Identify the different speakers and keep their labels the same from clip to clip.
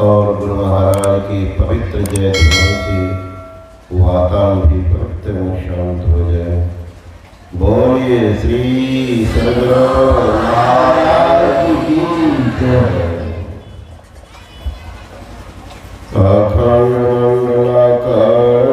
Speaker 1: और गुरु महाराज की पवित्र जय ध्वनि से वातावरण भी पवित्र में शांत हो जाए। बोलिए श्री सद्गुरु महाराज की जय। अखंड मंडलाकार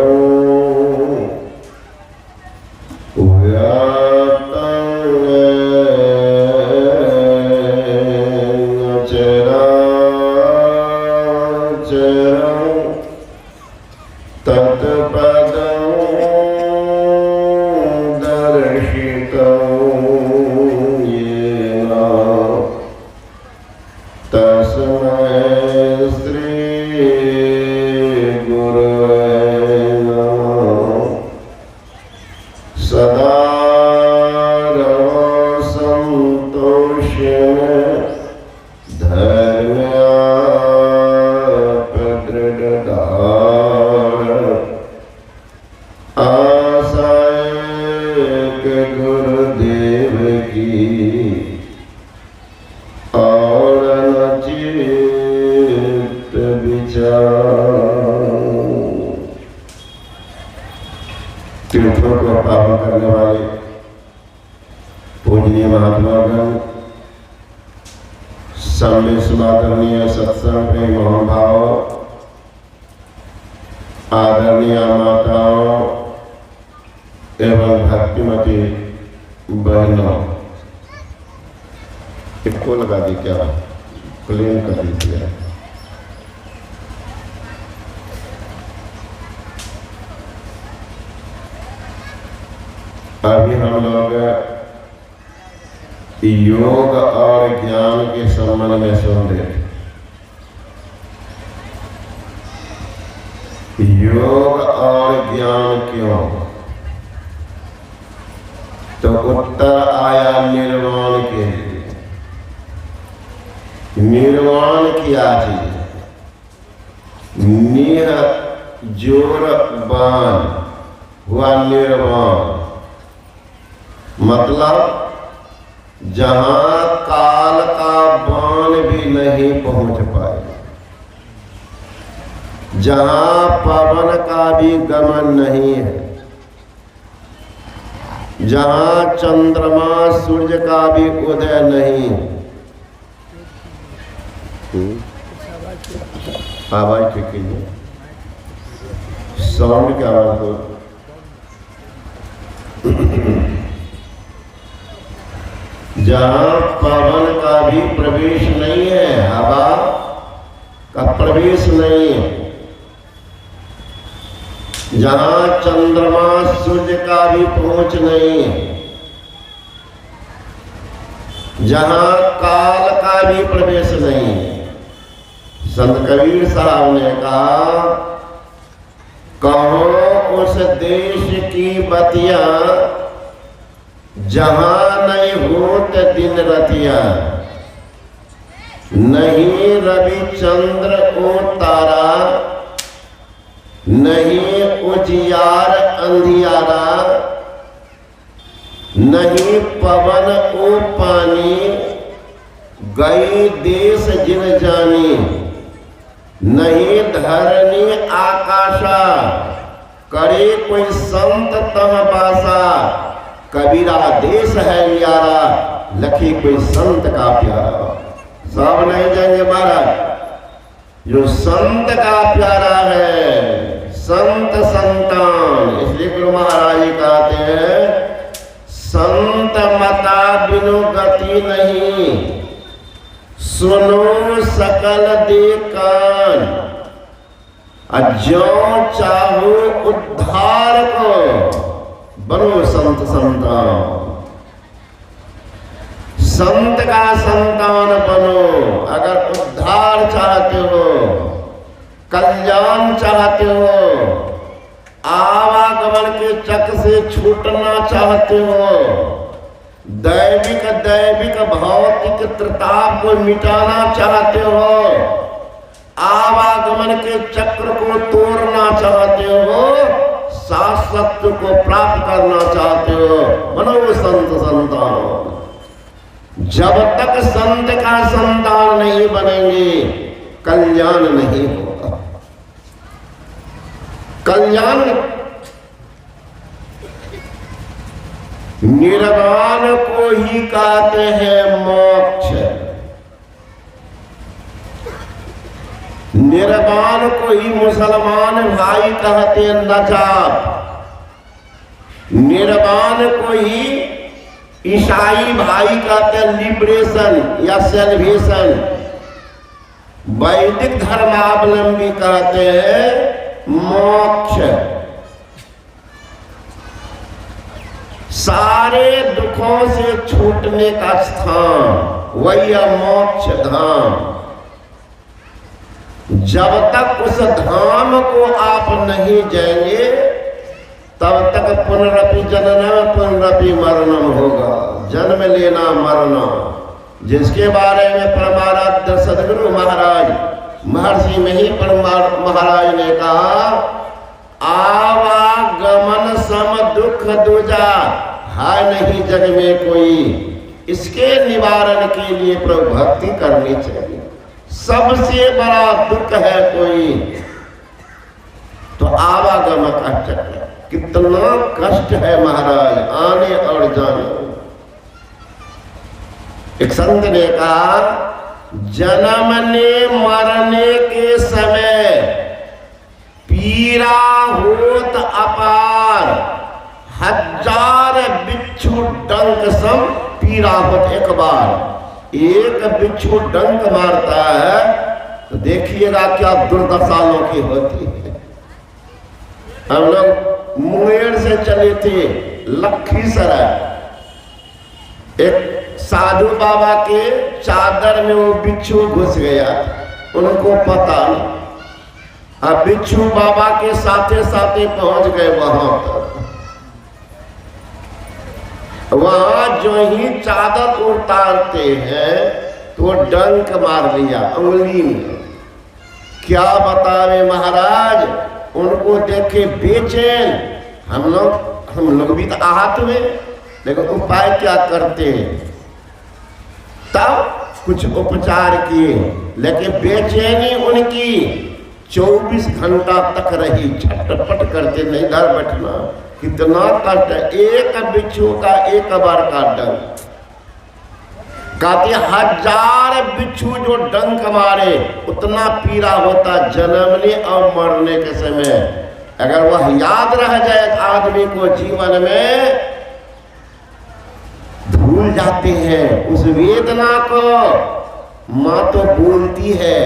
Speaker 1: तीर्थों को पावन करने वाले पूजनीय महात्मागण, सम्य समादरणीय सत्संग प्रेम महाभाव, आदरणीय माताओं एवं भक्तिमती बहनों, इसको लगा दी क्या क्लीन कर दीजिए। अभी हम लोग योग और ज्ञान के संबंध में सुन रहे थे। योग और ज्ञान क्यों? तो उत्तर आया निर्वाण के लिए। निर्वाण क्या चीज? निह जोर बाण हुआ निर्वाण, मतलब जहां काल का बाण भी नहीं पहुंच पाए, जहां पवन का भी गमन नहीं है, जहां चंद्रमा सूर्य का भी उदय नहीं। आवाज ठीक है, साउंड क्या आवाज हो? जहां पवन का भी प्रवेश नहीं है, हवा का प्रवेश नहीं है, जहां चंद्रमा सूर्य का भी पहुंच नहीं है, जहां काल का भी प्रवेश नहीं है। संत कबीर साहब ने कहा, कहो उस देश की बतिया जहां नहीं होत दिन रतिया, नहीं रवि चंद्र को तारा, नहीं उजियार अंधियारा, नहीं पवन ओ पानी, गई देश जिन जानी, नहीं धरनी आकाशा, करे कोई संत तह बासा, कबीरा देश है यारा, लखी कोई संत का प्यारा। सब नहीं जाएंगे महाराज, जो संत का प्यारा है, संत संतान। इसलिए गुरु महाराज जी कहते हैं, संत मता बिनु गति नहीं, सुनो सकल दे कान, ज्यों चाहो उद्धार को, बनो संत संतान। संत का संतान बनो। अगर उद्धार चाहते हो, कल्याण चाहते हो, आवागमन के चक से छूटना चाहते हो, दैविक भौतिक त्रिताप को मिटाना चाहते हो, आवागमन के चक्र को तोड़ना चाहते हो, शाश्वत को प्राप्त करना चाहते हो, बनो संत संतान। जब तक संत का संतान नहीं बनेंगे, कल्याण नहीं होगा। कल्याण निर्वाण को ही कहते हैं मोक्ष। निर्वाण को ही मुसलमान भाई कहते हैं नजात। निर्वाण को ही ईसाई भाई कहते हैं लिबरेशन या सेल्वेशन। वैदिक धर्मावलंबी कहते हैं मोक्ष। सारे दुखों से छूटने का स्थान वही है मोक्ष धाम। जब तक उस धाम को आप नहीं जाएंगे तब तक पुनरपि जननम पुनरपि मरणम होगा। जन्म लेना मरना, जिसके बारे में परमाराध्य सदगुरु महाराज महर्षि महिपन महाराज ने कहा, आवागमन सम दुख दूजा, हाय नहीं जग में कोई। इसके निवारण के लिए प्रभु भक्ति करनी चाहिए। सबसे बड़ा दुख है कोई तो आवागमन का चक्र। कितना कष्ट है महाराज आने और जाने। एक संत ने कहा, जन्मने मरने के समय पीरा होत अपार, हजार बिच्छू डंक सम पीरा होत एक बार। एक बिच्छू डंक मारता है तो देखिएगा क्या दुर्दशा की होती है। हम लोग मुंगेर से चले थे लखीसराय। एक साधु बाबा के चादर में वो बिच्छू घुस गया, उनको पता नहीं। अब बिच्छू बाबा के साथे साथे पहुंच गए वहां तक। वहां जो ही चादर उतारते हैं तो डंक मार लिया उंगली में। क्या बतावे महाराज, उनको देखे बेचैन। हम लोग भी तो आहत हुए, लेकिन उपाय क्या करते हैं? तब कुछ उपचार किए, लेकिन बेचैनी उनकी 24 घंटा तक रही। छटपट करते नहीं घर बैठना। कितना कष्ट है। एक बिच्छू का एक बार का डंक। कहते हजार बिच्छू जो डंक मारे उतना पीड़ा होता जन्मने और मरने के समय। अगर वह याद रह जाए आदमी को जीवन में, भूल जाते हैं उस वेदना को। माँ तो बोलती है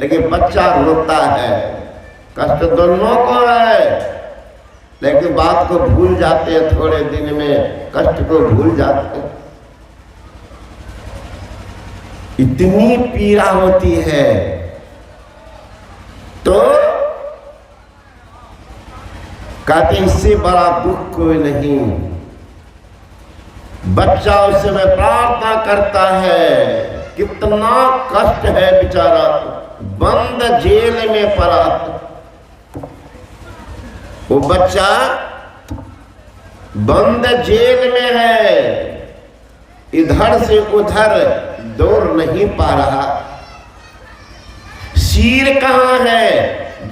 Speaker 1: लेकिन बच्चा रोता है। कष्ट दोनों को है, लेकिन बात को भूल जाते हैं। थोड़े दिन में कष्ट को भूल जाते हैं। इतनी पीड़ा होती है। तो कहते इससे बड़ा दुख कोई नहीं। बच्चा उस समय प्रार्थना करता है, कितना कष्ट है बेचारा, बंद जेल में पड़ा। वो बच्चा बंद जेल में है, इधर से उधर दौड़ नहीं पा रहा। सिर कहाँ है?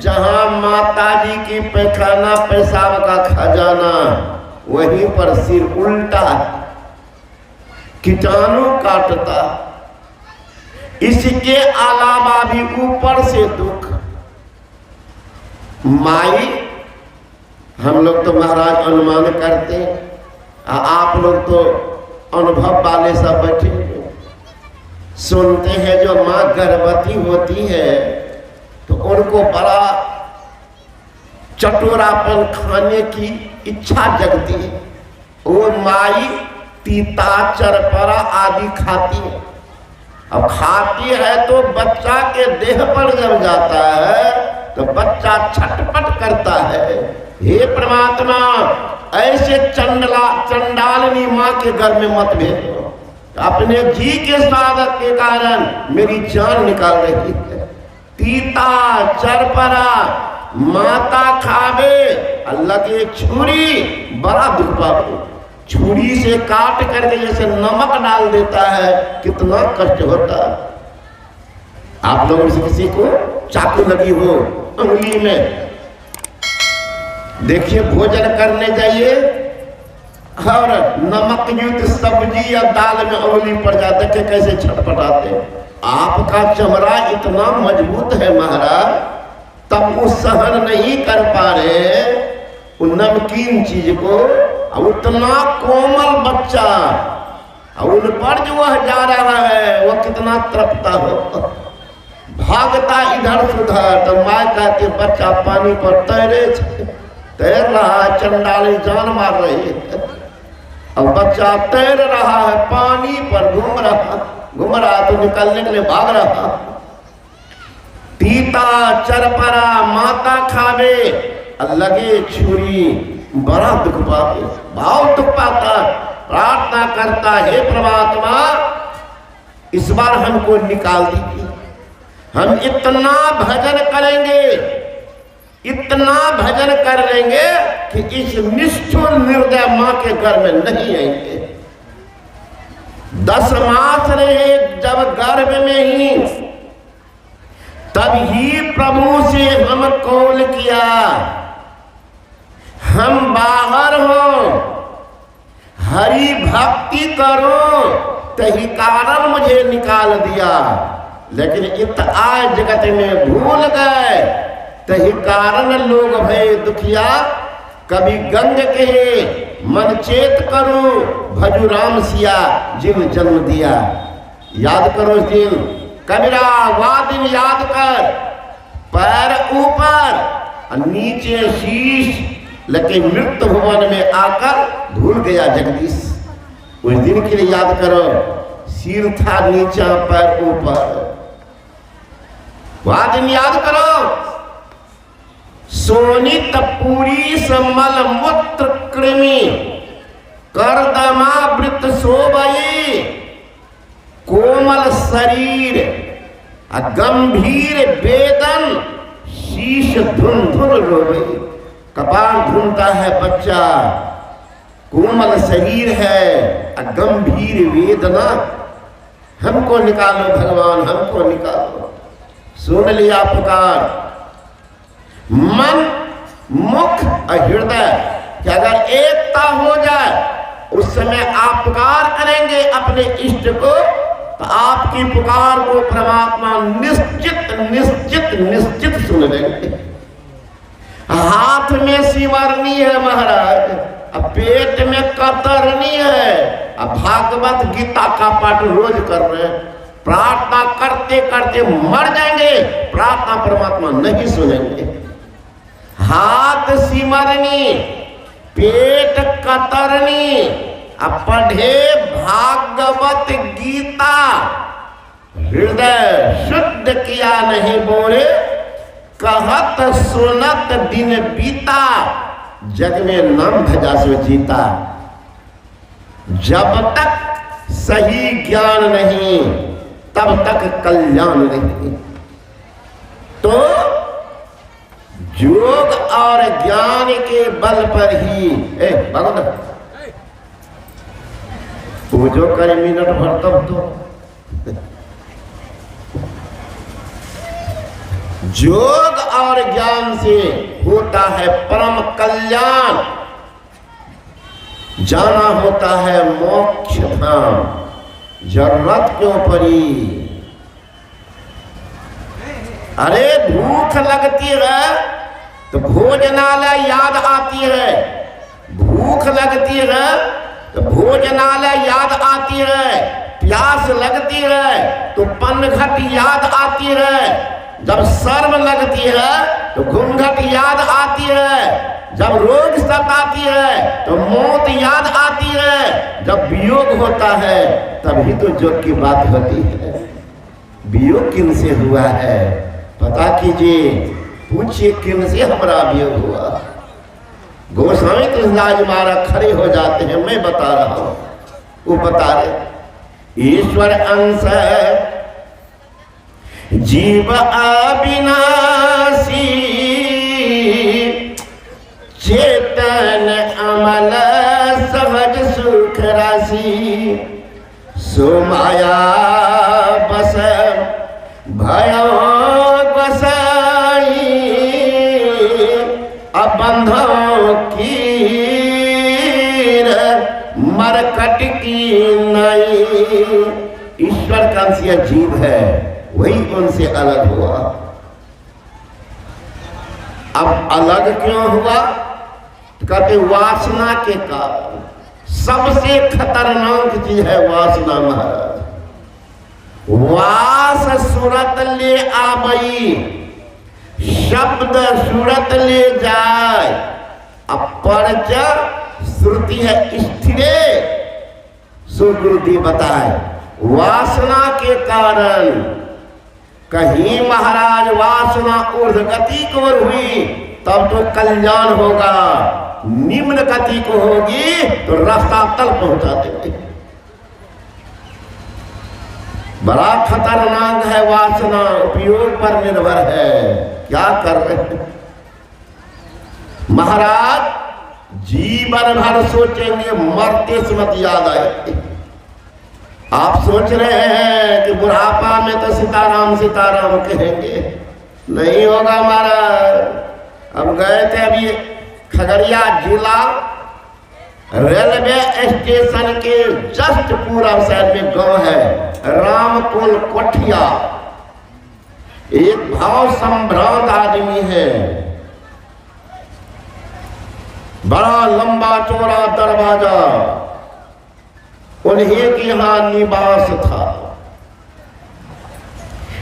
Speaker 1: जहां माताजी की पैखाना पेशाब का खजाना, वहीं पर सिर उल्टा, कीटाणु काटता। इसके अलावा भी ऊपर से दुख। माई, हम लोग तो महाराज अनुमान करते हैं, आप लोग तो अनुभव वाले सब बैठे सुनते हैं। जो माँ गर्भवती होती है तो उनको बड़ा चटोरापन खाने की इच्छा जगती है। वो माई तीता चरपरा आदि खाती है। अब खाती है तो बच्चा के देह पर जब जाता है तो बच्चा छटपट करता है। हे परमात्मा, ऐसे चंडालनी माँ के घर में मत भेजो। अपने जी के स्वागत के कारण मेरी जान निकाल रही है। तीता चरपरा माता खावे, अल्लाह की छुरी बड़ा दुख पावे। छुरी से काट करके जैसे नमक डाल देता है, कितना कष्ट होता है। आप लोगों से किसी को चाकू लगी हो उंगली में, देखिए भोजन करने जाइए और नमक युक्त सब्जी या दाल में उंगली पड़ जाते कि कैसे छटपटाते। आपका चमड़ा इतना मजबूत है महाराज, तब वो सहन नहीं कर पा रहे उन नमकीन चीज को। उतना कोमल बच्चा उन पर जो वह जा रहा है वह कितना तड़पता हो, भागता इधर से उधर। तो माँ कहती बच्चा पानी पर तैर रहा है, चंडाली जान मार रही है। अब बच्चा तैर रहा है, पानी पर घूम रहा तो निकलने के लिए भाग रहा। पीता चरपरा माता खावे, लगे छुरी, बड़ा दुख पाते, बहुत दुख पाता। प्रार्थना करता है परमात्मा इस बार हमको निकाल दीजिए, हम इतना भजन करेंगे, इतना भजन कर लेंगे कि इस निष्ठुर निर्दय मां के घर में नहीं आएंगे। 10 मास रहे जब गर्भ में ही, तब ही प्रभु से हम कॉल किया, हम बाहर हो, हरि भक्ति करो, तही कारण मुझे निकाल दिया। लेकिन इत आय जगत में भूल गए, तही कारण लोग भय दुखिया। कभी गंग कहे मन चेत करो, भजु राम सिया जिन जन्म दिया। याद करो उस दिन, कबीरा वह दिन याद कर, पैर ऊपर और नीचे शीश, लेकिन मृत्यु भवन में आकर भूल गया जगदीश। उस दिन के लिए याद करो, सिर था नीचा पैर ऊपर, वह दिन याद करो। सोनित पूरी समल मूत्र कृमि, करदमा वृत शोभई, कोमल शरीर गंभीर वेदन, शीश धुन धुन रोई। कपाल धुनता है बच्चा, कोमल शरीर है, गंभीर वेदना। हमको निकालो भगवान, हमको निकालो। सुन लिया पुकार, मन मुख और हृदय कि अगर एकता हो जाए उस समय आप पुकार करेंगे अपने इष्ट को, तो आपकी पुकार को परमात्मा निश्चित निश्चित निश्चित सुन लेंगे। हाथ में सिमरनी है महाराज, अब पेट में कतरनी है, अब भागवत गीता का पाठ रोज कर रहे हैं। प्रार्थना करते करते मर जाएंगे, प्रार्थना परमात्मा नहीं सुनेंगे। हाथ सिमरनी, पेट कतरनी, अब पढ़े भागवत गीता, हृदय शुद्ध किया नहीं बोले, कहत सुनत दिन बीता, जग में नाम भजा सो जीता। जब तक सही ज्ञान नहीं तब तक कल्याण नहीं। तो योग और ज्ञान के बल पर ही पूजो करे मिनट भर, तब तो योग और ज्ञान से होता है परम कल्याण, जाना होता है मोक्ष धाम। जरूरत क्यों पड़ी? अरे भूख लगती है तो भोजनालय याद आती है, भूख लगती है तो भोजनालय याद आती है, प्यास लगती है तो पनघट याद आती है, जब शर्म लगती है तो घूंघट याद आती है, जब रोग सताती है तो मौत याद आती है, जब वियोग होता है तभी तो जोग की बात होती है। वियोग किन से हुआ है पता कीजिए, पूछिए किन से हमारा वियोग हुआ। गोस्वामी कृष्णदास महाराज खड़े हो जाते हैं, मैं बता रहा हूं, वो बता रहे ईश्वर अंश जीव अविनाशी, चेतन अमल सहज सुख राशि, सो माया बस भयो गोसाई अबंधों की मरकट की नई। ईश्वर का अंश यह जीव है, वही उनसे अलग हुआ। अब अलग क्यों हुआ? कहते वासना के कारण। सबसे खतरनाक चीज है वासना महाराज। वास सूरत ले आबई, शब्द सूरत ले जाए। अब परच श्रुति है स्थिरे, सुगुरुदेव बताए वासना के कारण कहीं महाराज वासना ऊर्ध्व गति को हुई तब तो कल्याण होगा, निम्न गति को होगी तो रास्ता तल पहुंचा देंगे। बड़ा खतरनाक है वासना, उपयोग पर निर्भर है। क्या कर रहे हैं महाराज? जीवन भर सोचेंगे, मरते समय याद आएगी। आप सोच रहे हैं कि बुढ़ापा में तो सीताराम सीताराम कहेंगे, नहीं होगा महाराज। हम गए थे अभी खगड़िया जिला, रेलवे स्टेशन के जस्ट पूर्व साइड में गांव है रामकुल कोठिया। एक भाव संभ्रांत आदमी है, बड़ा लंबा चौड़ा दरवाजा, उन्हीं के यहां निवास था।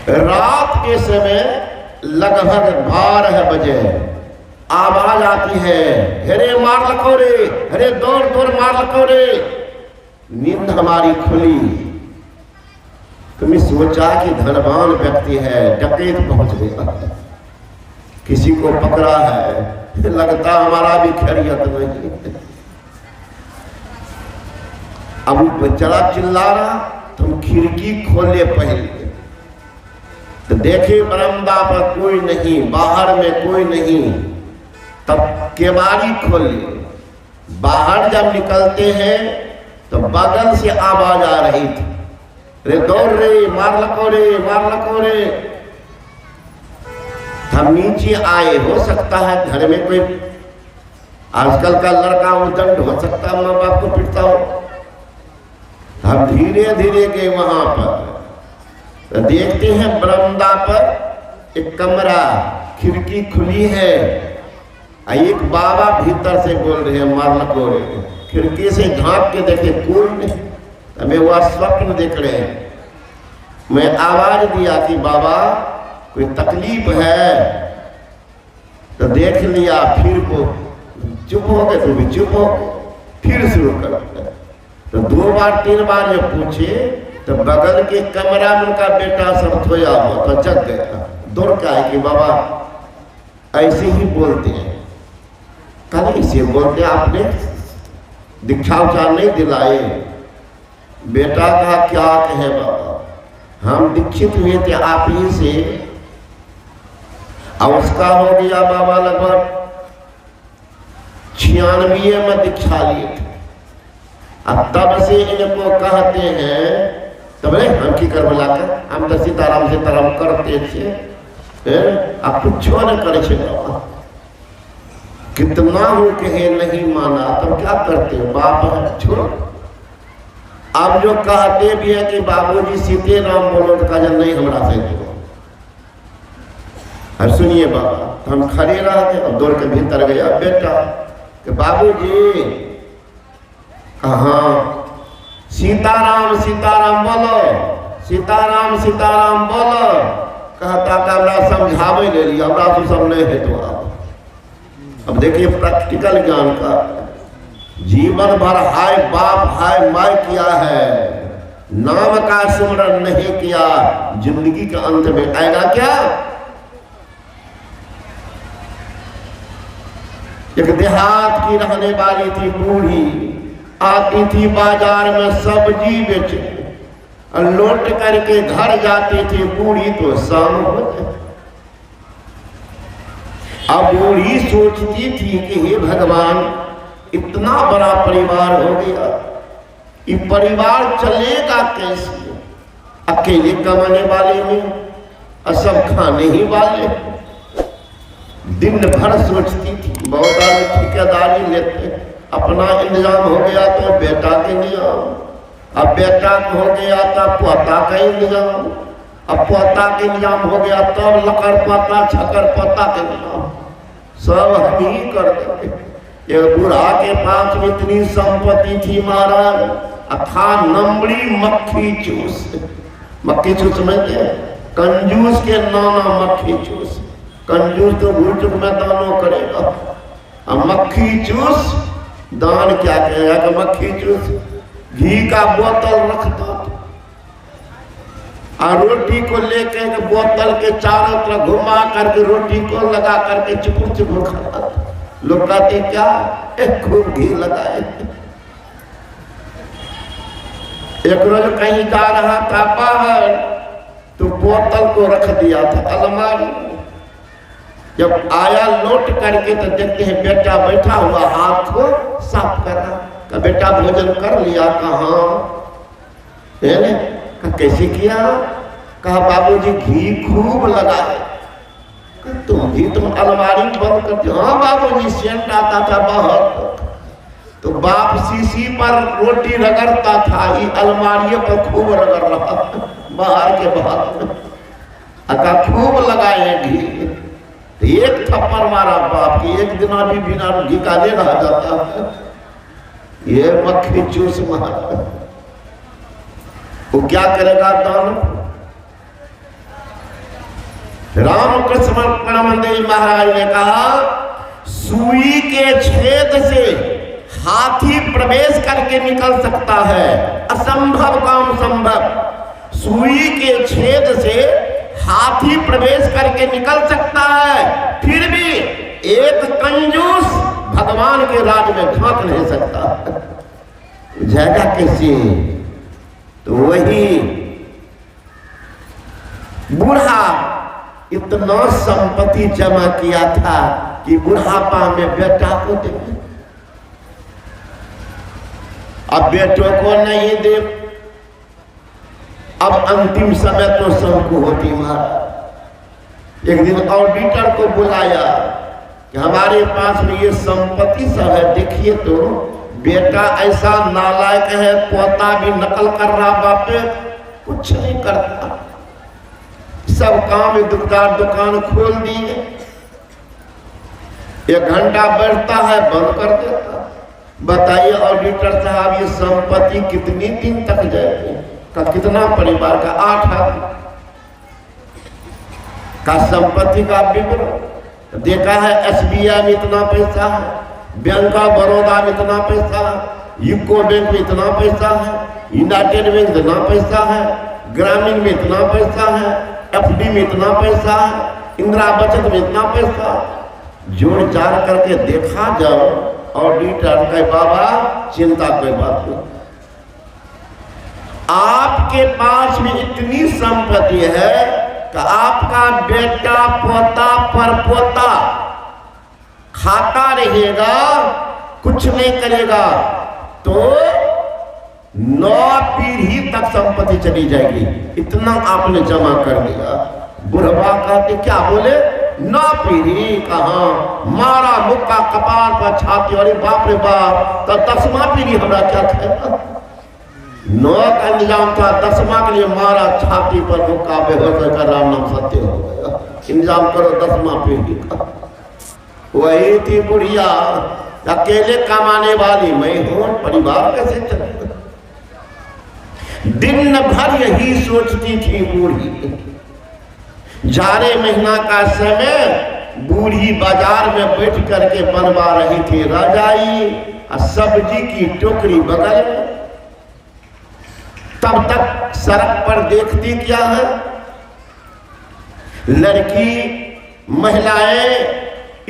Speaker 1: रात के समय लगभग 12 बजे आवाज आती है, हेरे मार लकोरे, हेरे दौड़ दौड़ मार लकोरे। नींद हमारी खुली, तुमने सोचा कि धनवान व्यक्ति है, डकैत पहुंच गया, किसी को पकड़ा है, लगता हमारा भी खैरियत नहीं। अब बच्चा चिल्ला रहा, तुम खिड़की खोले पहले तो देखे बरामदा पर कोई नहीं, बाहर में कोई नहीं। तब केवाड़ी खोले, बाहर जब निकलते हैं तो बगल से आवाज आ रही थी, रे दौड़ रे, मार लकोरे, मार लकोरे। हम नीचे आए, हो सकता है घर में कोई आजकल का लड़का उदंड हो सकता है, माँ बाप को पिटता हो। हम धीरे धीरे गए वहां पर, तो देखते हैं बरामदा पर एक कमरा, खिड़की खुली है, एक बाबा भीतर से बोल रहे हैं मार लकोरे। खिड़की से झांक के देखे कोई नहीं, हमें वह स्वप्न देख रहे हैं। मैं आवाज दिया कि बाबा कोई तकलीफ है, तो देख लिया, फिर वो चुप हो गए, तो भी चुप हो, फिर शुरू कर। तो 2 बार 3 बार जब पूछे तो बगल के कमरा में उनका बेटा सब सोया हुआ, तो जग गया, दौड़ के आए कि बाबा ऐसे ही बोलते हैं। कल इसे बोलते आपने दीक्षा उचार नहीं दिलाए। बेटा का क्या कहे बाबा, हम दीक्षित हुए थे आप ही से, और उसका हो गया बाबा लगभग 96 में दीक्षा लिए थे। अब तब से इनको कहते हैं, तब हम की कर बोलाकर हम तो सीताराम सीताराम करते थे, आप कुछ न करे बाबा। कितना हो कहे नहीं माना, तब क्या करते हो, बाप छोड़ो। अब जो कहते भी है कि बाबूजी सीते राम बोलो, तो कहा नहीं हमरा से दो। अब सुनिए बाबा, तो हम खड़े रह गए और दौड़ के भीतर गया बेटा कि बाबूजी कहाँ, सीताराम सीताराम बोलो, सीताराम सीताराम बोलो। कहता था हमरा समझावे ले लिया, हमरा तो सब नहीं है। तो अब देखिए प्रैक्टिकल ज्ञान का, जीवन भर हाय बाप हाय माय किया है, नाम का स्मरण नहीं किया, जिंदगी के अंत में आएगा क्या? एक देहात की रहने वाली थी बूढ़ी, आती थी बाजार में सब्जी बेचने, और लौट करके घर जाती थी बूढ़ी तो शाम हो जाए। अब बूढ़ी सोचती थी कि हे भगवान, इतना बड़ा परिवार हो गया, ये परिवार चलेगा कैसे? अकेले कमाने वाले में और सब खाने ही वाले। दिन भर सोचती थी, बहुत आदमी ठेकेदारी लेते, अपना इंतजाम हो गया तो बेटा के इंतजाम, अब बेटा हो गया तो पोता का इंतजाम, अब पोता के इंतजाम हो गया तब लकर पोता छकर पोता के इंतजाम सब हम ही कर देते। एक बूढ़ा के पास में इतनी संपत्ति थी महाराज, अथा नंबड़ी मक्खी चूस। मक्खी चूस में कंजूस के नाना मक्खी चूस। कंजूस तो भूल चुक में दानों करेगा, अब मक्खी चूस दान क्या कहेगा कि मक्खी चूस घी का बोतल रखता और रोटी को लेकर बोतल के चारों तरफ घुमा करके रोटी को लगा करके चुपुर चुपुर खाता। लोग कहते क्या खूब घी लगाए। एक रोज कहीं जा रहा था बाहर तो बोतल को रख दिया था अलमारी। जब आया लौट करके तो देखते हैं बेटा बैठा हुआ हाथ को साफ कर रहा। का बेटा भोजन कर लिया? कहाँ? कैसे किया? कहा बाबूजी घी खूब लगाए। तुम घी तुम अलमारी बंद करते? हाँ बाबूजी सेंट आता था बहुत, तो बाप सीसी पर रोटी रगड़ता था, ये अलमारी पर खूब रगड़ रहा बाहर के बाहर। अका खूब लगाए घी। एक थप्पड़ मारा बाप की, एक दिन भी बिना घी का ले रह जाता है। ये मक्खी चूस मारा, वो क्या करेगा दान? रामकृष्ण परमहंस महाराज ने कहा सुई के छेद से हाथी प्रवेश करके निकल सकता है, असंभव काम संभव। सुई के छेद से हाथी प्रवेश करके निकल सकता है, फिर भी एक कंजूस भगवान के राज में झांक नहीं सकता। जाएगा कैसे? तो वही बूढ़ा इतना संपत्ति जमा किया था कि बुढ़ापा में बेटा को दे, अब बेटों को नहीं दे। अब अंतिम समय तो सबको होती महाराज। एक दिन ऑडिटर को बुलाया कि हमारे पास में ये संपत्ति सब है, देखिए तो बेटा ऐसा नालायक है, पोता भी नकल कर रहा, बाप कुछ नहीं करता, सब काम दुकान खोल दिए, 1 घंटा बैठता है बंद कर देता। बताइए ऑडिटर साहब ये संपत्ति कितनी दिन तक जाएगी? का कितना परिवार का? 8 आदमी का संपत्ति का विवरण देखा है। SBI में इतना पैसा है, बैंक ऑफ बड़ौदा में इतना पैसा है, यूको बैंक में इतना पैसा है, यूनाइटेड बैंक में इतना पैसा है, ग्रामीण में इतना पैसा है, FD में इतना पैसा है, इंदिरा बचत में इतना पैसा। जोड़ जाड़ करके देखा जाओ ऑडिटर के बाबा चिंता कोई बात नहीं, आपके पास में इतनी संपत्ति है कि आपका बेटा पोता परपोता खाता रहेगा, कुछ नहीं करेगा तो 9 पीढ़ी तक संपत्ति चली जाएगी। इतना आपने जमा कर दिया। बुढ़वा कहते क्या बोले? 9 पीढ़ी कहाँ? मारा मुक्का कपाल पर छाती, अरे बाप रे बाप, तो 10वां पीढ़ी हमरा क्या खाएगा? 9 का इंतजाम था, 10वां के लिए मारा छाती पर मुक्का, बेहोश होकर राम नाम सत्य हो गया। इंतजाम करो 10वां पीढ़ी का। वही थी बुढ़िया, अकेले कमाने वाली मैं हूं, परिवार कैसे चलेगा? दिन भर यही सोचती थी बूढ़ी। जाड़े महीना का समय बूढ़ी बाजार में बैठ करके बनवा रही थी रजाई और सब्जी की टोकरी बगल में। तब तक सड़क पर देखती क्या है, लड़की महिलाएं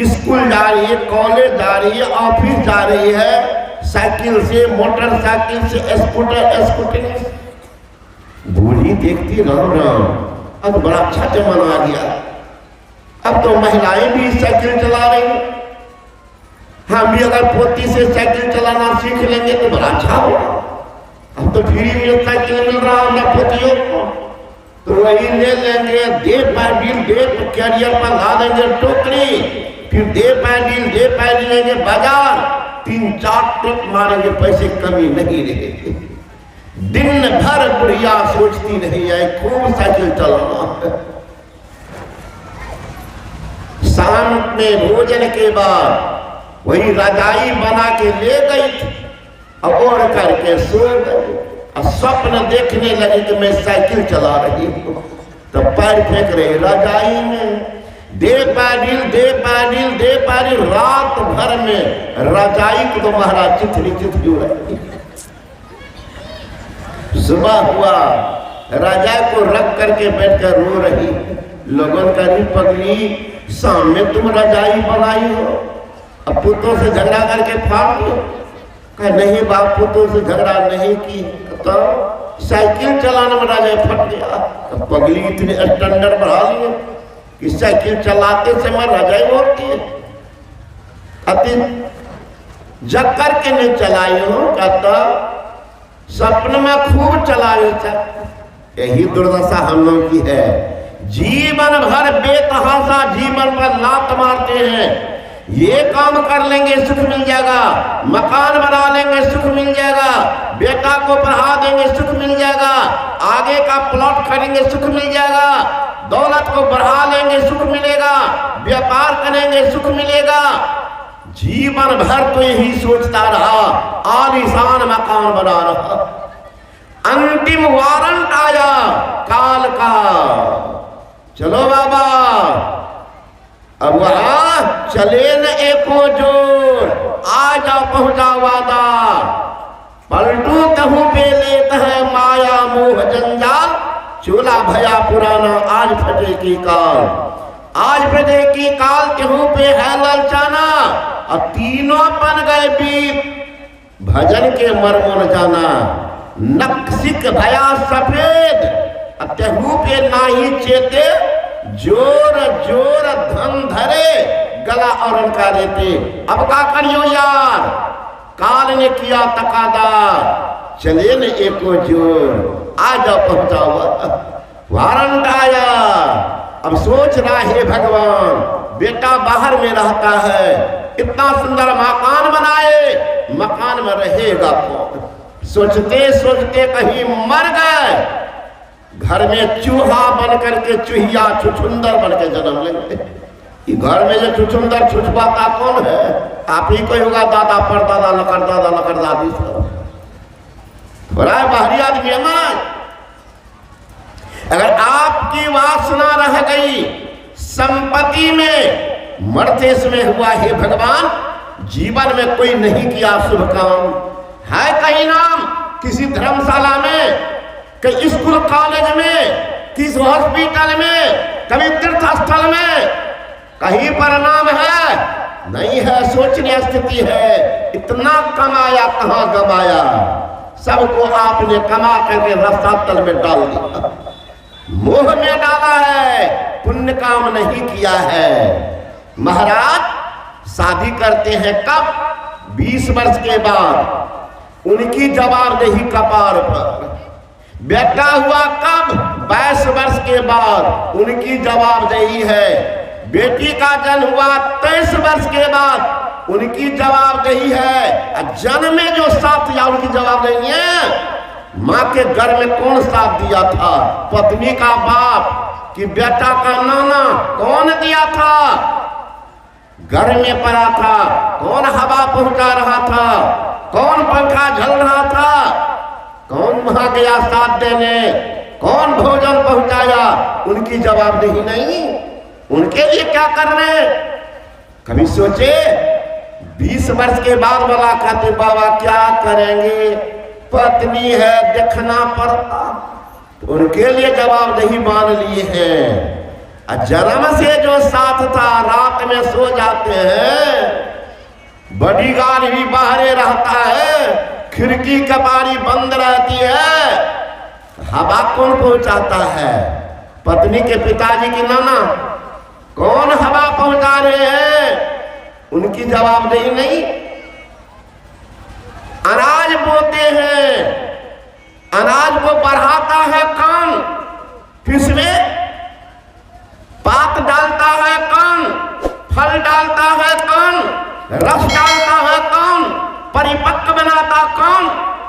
Speaker 1: स्कूल जा रही है, कॉलेज जा रही है, ऑफिस जा रही है, साइकिल से, मोटरसाइकिल से, स्कूटर। बूढ़ी देखती राम राम, अब बड़ा अच्छा जमाना आ गया, अब तो महिलाएं भी साइकिल चला रही हैं। हम भी अगर पोती से साइकिल चलाना सीख लेंगे तो बड़ा अच्छा होगा। अब तो फ्री में साइकिल मिल रहा है पोतियों को। तो वही ले लेंगे, दे पैडिल दे कैरियर पर ला देंगे टोकरी, फिर दे पैडिल लेंगे बाजार, 3-4 ट्रिप मारेंगे, पैसे कमी नहीं रहेगी। दिन भर बुढ़िया सोचती नहीं है खूब साइकिल चलाना। शाम में भोजन के बाद वही रजाई बना के ले गई थी, अब ओढ़ करके सो गई। और स्वप्न देखने लगे कि मैं साइकिल चला रही हूँ, तो पैर फेंक रहे रजाई में, दे पैडिल, रात भर में रजाई को तो महाराज चिथड़ी उड़ाई। सुबह हुआ, रजाई को रख करके बैठकर रो रही। लोगों का नहीं पगली, शाम में तुम रजाई बनाई हो, अब पुतों से झगड़ा करके फाड़ दो। कहा नहीं बाप, पुतों से झगड़ा नहीं की, तो साइकिल चलाने में रजाई फट गया। तो पगली इतने स्टैंडर्ड बढ़ा लिए कि साइकिल चलाते समय रजाई ओढ़ती है। अति जग करके नहीं चलाई हो, कहता सपन में खूब चलाए। यही दुर्दशा हम लोग की है, जीवन भर बेतहाशा जीवन पर लात मारते हैं। ये काम कर लेंगे सुख मिल जाएगा, मकान बना लेंगे सुख मिल जाएगा, बेटा को पढ़ा देंगे सुख मिल जाएगा, आगे का प्लॉट खरीदेंगे सुख मिल जाएगा, दौलत को बढ़ा लेंगे सुख मिलेगा, व्यापार करेंगे सुख मिलेगा। जीवन भर तो यही सोचता रहा, आलीशान मकान बना रहा। अंतिम वारंट आया काल का, चलो बाबा अब वहां चले न एको जोर, आ जाओ पहुंचा वादा, पलटू कहूं पे लेत है माया मोह जंजाल, चूल्हा भया पुराना आज फटे की काल, आज फटे की काल कहूं पे है ललचाना। और तीनों बन गए बीत भजन के मरमो न जाना, नक्सिक भया सफेद अत्यहू पे नाही चेते, जोर जोर धन धरे गला और उनका देते। अब का करियो यार, काल ने किया तकादार, चले न एको जोर, आ जाओ पहुंचाओ वारंट आया। अब सोच रहा है भगवान, बेटा बाहर में रहता है, इतना सुंदर मकान बनाए, मकान में रहेगा कौन? सोचते सोचते कहीं मर गए। घर में चूहा बन करके चूहिया छुछुंदर बन के जन्म लेंगे। घर में जो छुछुंदर छुछुआता कौन है? आप ही कोई होगा, दादा परदादा लकड़दादी सब बड़ा बाहरी आदमी है ना। अगर आपकी वासना रह गई संपत्ति में, मरते समय हुआ हे भगवान, जीवन में कोई नहीं किया शुभ काम, है कहीं नाम किसी धर्मशाला में, कहीं स्कूल कॉलेज में, किस हॉस्पिटल में, कभी तीर्थ स्थल में, कहीं पर नाम है? नहीं है। सोचनीय स्थिति है, इतना कमाया कहां गमाया, सबको आपने कमा करके रसातल में डाल दिया, मोह में डाला है, पुण्य काम नहीं किया है। महाराज शादी करते हैं कब? 20 वर्ष के बाद, उनकी जवाबदेही कपार पर। बेटा हुआ कब? 22 वर्ष के बाद, उनकी जवाबदेही है। बेटी का जन्म हुआ 23 वर्ष के बाद, उनकी जवाबदेही है। जन्म में जो साथ दिया उनकी जवाबदेही है। माँ के घर में कौन साथ दिया था? पत्नी का बाप कि बेटा का नाना? कौन दिया था? घर में पड़ा था, कौन हवा पहुंचा रहा था? कौन पंखा झल रहा था? कौन वहां गया साथ देने? कौन भोजन पहुंचाया? उनकी जवाबदेही नहीं। उनके लिए क्या कर रहे? कभी सोचे? 20 वर्ष के बाद वाला कहते बाबा क्या करेंगे, पत्नी है देखना पड़ता, तो उनके लिए जवाबदेही मान लिए हैं। जन्म से जो साथ था, रात में सो जाते हैं, बॉडीगार्ड भी बाहरे रहता है, खिड़की कबाड़ी बंद रहती है, हवा कौन पहुंचाता है? पत्नी के पिताजी की नाना? कौन हवा पहुंचा रहे हैं? उनकी जवाबदेही नहीं। अनाज बोते हैं, अनाज को बढ़ाता है कौन? फिर रस डालता है कौन, परिपक्व बनाता कौन,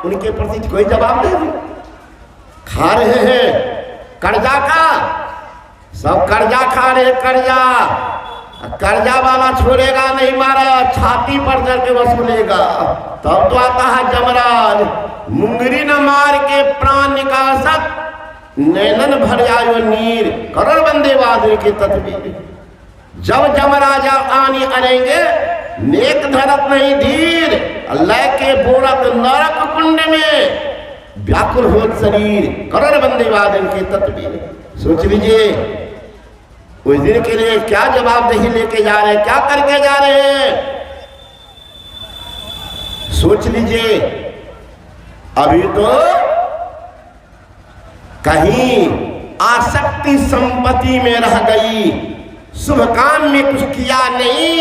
Speaker 1: उनके प्रति कोई जवाब नहीं। खा रहे हैं कर्जा का, सब कर्जा खा रहे, कर्जा वाला छोड़ेगा नहीं, मारा छाती पर चढ़ के वसूलेगा। तब तो आता है जमराज, मुंगरी न मार के प्राण निकासत, नैनन भर आयो नीर, करोड़ बंदे बादल की तस्वीर। जब जमराजा आनी अरेंगे, नेक धरत नहीं धीर, अल्लाह के बोरत नरक कुंड में व्याकुल हो शरीर, करोड़ बंदे बादल की तस्वीर। सोच लीजिए उस दिन के लिए क्या जवाबदेही लेके जा रहे हैं, क्या करके जा रहे हैं। सोच लीजिए, अभी तो कहीं आसक्ति संपत्ति में रह गई, शुभ काम में कुछ किया नहीं,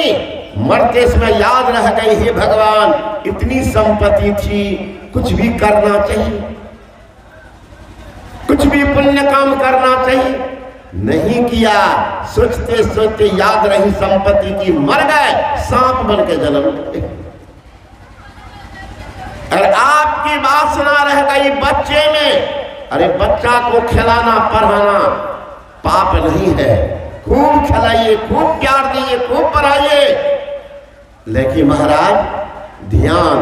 Speaker 1: मरते समय याद रह गई, हे भगवान इतनी संपत्ति थी, कुछ भी करना चाहिए, कुछ भी पुण्य काम करना चाहिए, नहीं किया। सोचते सोचते याद रही संपत्ति की, मर गए, सांप बन के जन्म लिए। अरे आपकी वासना रह गई बच्चे में, अरे बच्चा को खिलाना पढ़ाना पाप नहीं है, खूब खिलाइए, खूब प्यार दीजिए, खूब पढ़ाइए, लेकिन महाराज ध्यान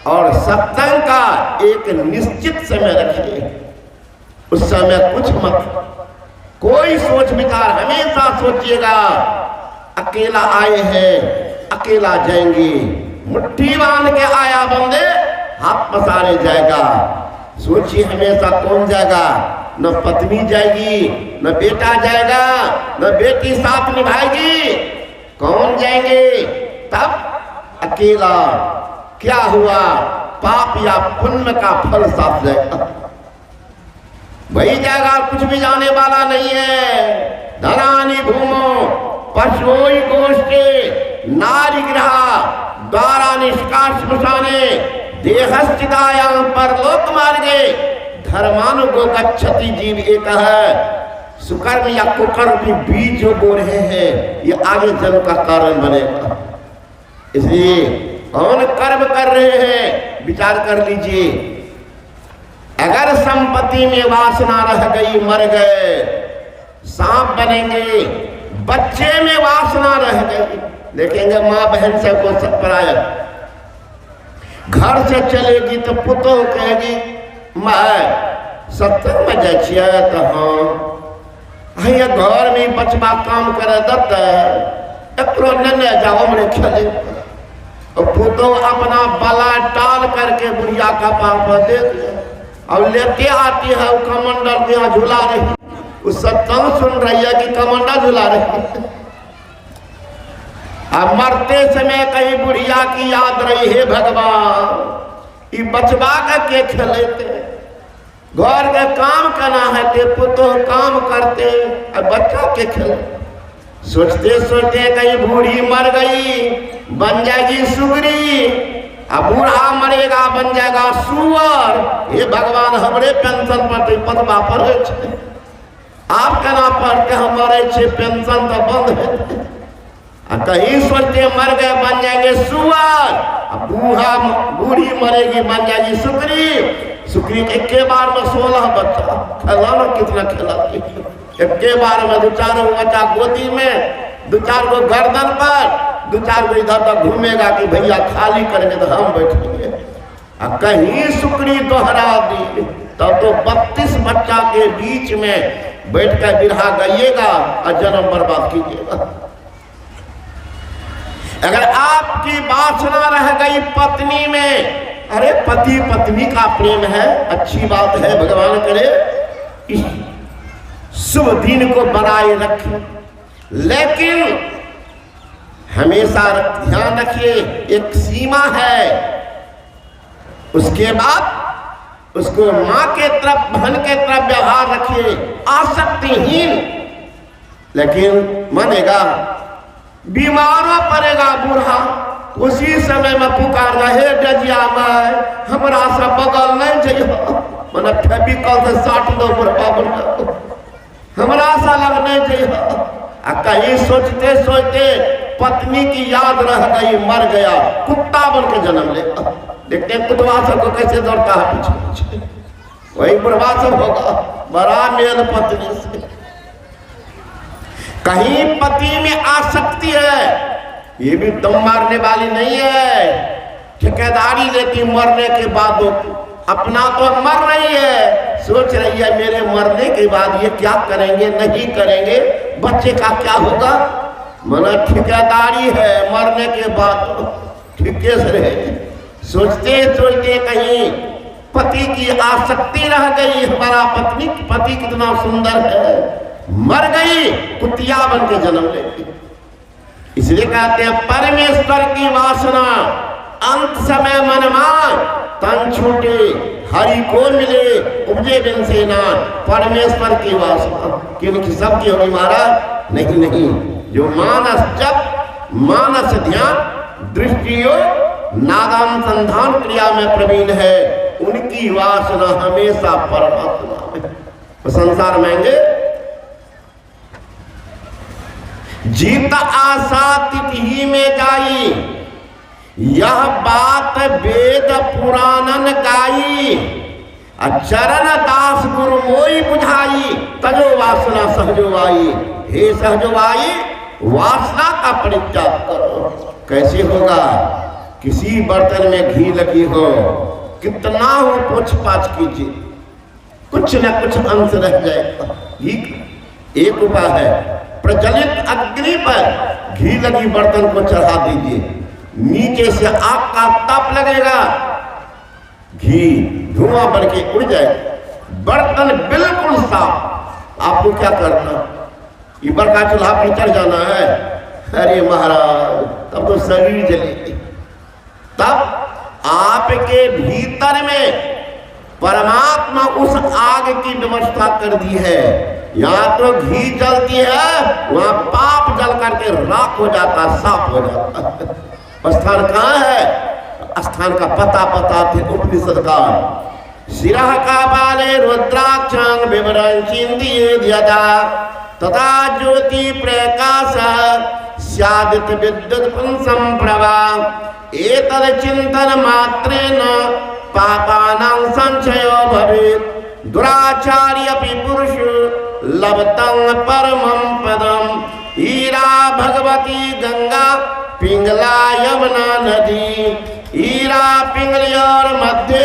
Speaker 1: और सत्संग का एक निश्चित समय रखिए। उस समय कुछ मत, कोई सोच विचार हमेशा सोचिएगा, अकेला आए हैं अकेला जाएंगे, मुट्ठी बांध के आया बंदे हाथ पसारे जाएगा। सोचिए हमेशा कौन जाएगा, न पत्नी जाएगी, न बेटा जाएगा, न बेटी साथ निभाएगी, कौन जाएंगे। तब अकेला क्या हुआ, पाप या पुण्य का फल साथ जाएगा, वही जाएगा, कुछ भी जाने वाला नहीं है। धनानि भूमो पशुओं गोष्ठे नारी ग्रहा द्वारा निष्काश स्मशाने देहस्थितायां परलोक मार्गे धर्मानुगो गच्छति जीव। एक है सुकर्म या कुकर्म की बीज जो बो रहे हैं, ये आगे जन्म का कारण बनेगा। इसलिए कौन कर्म कर रहे हैं विचार कर लीजिए। अगर संपत्ति में वासना रह गई, मर गए, सांप बनेंगे। बच्चे में वासना रह गई, देखेंगे माँ बहन से को सब पराया, घर से चलेगी तो पुतो कहेगी माँ सत्तर में जाइए तो हाँ ये घर में बचवा काम करे दत्ता एकरो न जाओ मेरे खेले, और पुतो अपना बला टाल करके बुढ़िया का पाप दे दिया। और लेते आती है वो कमंडल के यहाँ झूला रही, उस सत्संग सुन रही है कि कमंडल झूला रही। अब मरते समय कहीं बुढ़िया की याद रही, हे भगवान ये बचवा के खेलते, घर के काम करना है ते पुतो काम करते, अब बच्चा के खेले। सोचते सोचते कहीं बूढ़ी मर गई, बन जाएगी सुगरी, अब बूढ़ा मरेगा बन जाएगा सुअर। ये भगवान हमरे पेंशन पर पदवा पर आप केना पढ़ते हम मरे छे, पेंशन तो बंद है। कहीं सोचते मर गए बन जाएंगे सुअर, अब बूढ़ा बूढ़ी मरेगी बन जाएगी सुकरी। सुकरी के बार में 16 बच्चा, खिलाना कितना खिलाती, एक बार में 2-4 बच्चा गोदी में, 2-4 को गर्दन पर, 2-4 को इधर तक घूमेगा कि भैया खाली करेंगे तो हम बैठेंगे। कहीं सुकरी दोहरा दी तब तो 32 बच्चा के बीच में बैठ कर बिरहा गइएगा और जन्म बर्बाद कीजिएगा। अगर आपकी वासना रह गई पत्नी में, अरे पति पत्नी का प्रेम है, अच्छी बात है, भगवान करे इस शुभ दिन को बनाए रखें, लेकिन हमेशा ध्यान रखिए एक सीमा है। उसके बाद उसको माँ के तरफ बहन के तरफ व्यवहार रखिए, आसक्तिहीन, लेकिन मानेगा बीमारों पड़ेगा बूढ़ा, उसी समय में पुकार रहे डजिया माय हमारा सा बगल नहीं चाहिए, मैंने फेविकॉल से साट दो बुढ़ा बुढ़ा हमारा सा लग नहीं चाहिए। कहीं सोचते सोचते पत्नी की याद रह गई, मर गया, कुत्ता बन के जन्म ले। देखते हैं कुत्ता सबको कैसे दौड़ता है पीछे पीछे, वही बुढ़वा सब होगा, बड़ा मेल पत्नी से। कहीं पति में आसक्ति है, ये भी दम मारने वाली नहीं है, ठेकेदारी लेती मरने के बाद। अपना तो मर रही है, सोच रही है मेरे मरने के बाद ये क्या करेंगे नहीं करेंगे, बच्चे का क्या होगा। मना ठेकेदारी है, मरने के बाद ठेके से रहे। सोचते सोचते कहीं पति की आसक्ति रह गई, हमारा पति कितना सुंदर है, मर गई, कुतिया बन के जन्म लेगी। इसलिए कहते हैं परमेश्वर की वासना अंत समय मन मान, तन छूटे हरि को मिले, उपजे बिन से नान। परमेश्वर की वासना क्योंकि सबकी होगी महाराज, नहीं, जो मानस जप, मानस ध्यान, दृष्टि योग, नादानुसंधान क्रिया में प्रवीण है, उनकी वासना हमेशा परमात्मा में। तो संसार महंगे जीत आशा तिथि में जाई, यह बात वेद पुराणन गाई, चरण दास गुरु मोई बुझाई, तजो वासना सहजो आई। हे सहजो आई, वासना का परित्याग करो। कैसे होगा? किसी बर्तन में घी लगी हो, कितना हो पोछ पाछ कीजिए, कुछ न कुछ अंश रह जाएगा। एक उपाय है, प्रज्वलित अग्नि पर घी लगी बर्तन को चढ़ा दीजिए, नीचे से आग का ताप लगेगा, घी धुआं बन के उड़ जाए, बर्तन बिल्कुल साफ। आपको क्या करना, ईबर का चूल्हा पर चढ़ जाना है? अरे महाराज, तब तो शरीर जलेगी। तब आपके भीतर में परमात्मा उस आग की व्यवस्था कर दी है। यहाँ तो घी जलती है, वहां पाप जल करके राख हो जाता, साफ हो जाता। स्थान कहाँ है? स्थान का पता बताते उपनिषद का। शिरः कापाले रुद्राक्षं विवरं चिन्तयेद्यथा तथा ज्योति प्रकाश स्यादित विद्युत पुंसं प्रभा। एतद् चिंतन मात्रेण पापानां संचयो भवेत्। दुराचार्यपि पुरुष लभतं परमं पदम्। ईरा भगवती गंगा पिंगला यमुना नदी। ईरा पिंगलियोर मध्य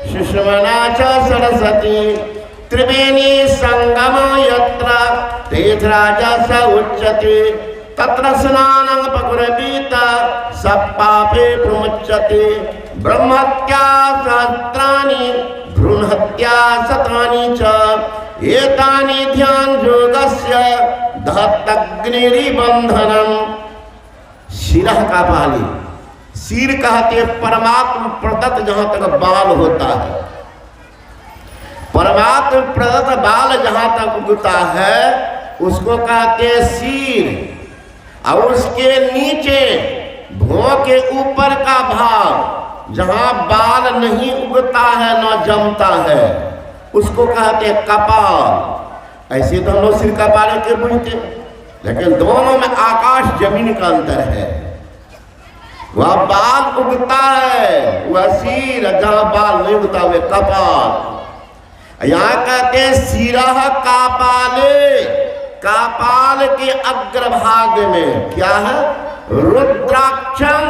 Speaker 1: सुषमना च सरस्वती। त्रिवेणी संगम यत्र तीर्थराजा स उच्यते। तत्र स्नानं पकुर्वीत सपापे प्रमुच्यते। ब्रह्महत्या सहस्राणि भ्रूणहत्या शतानि च। एतानि ध्यान योगस्य दहतग्निरिबंधनम्। शिरः का पाली, सिर कहते परमात्मा प्रदत्त जहां तक बाल होता है, परमात्मा प्रदत्त बाल जहां तक उगता है उसको कहते सिर। और उसके नीचे भौं के ऊपर का भाग जहां बाल नहीं उगता है न जमता है उसको कहते कपाल। ऐसे दोनों सिर कपाल के बुझते, लेकिन दोनों में आकाश जमीन का अंतर है। वह बाल उगता है वह सिर, जहां बाल नहीं उगता हुए कपाल। यहाँ कहते सिरः कापाले, कापाल के अग्रभाग में क्या है? रुद्राक्षं,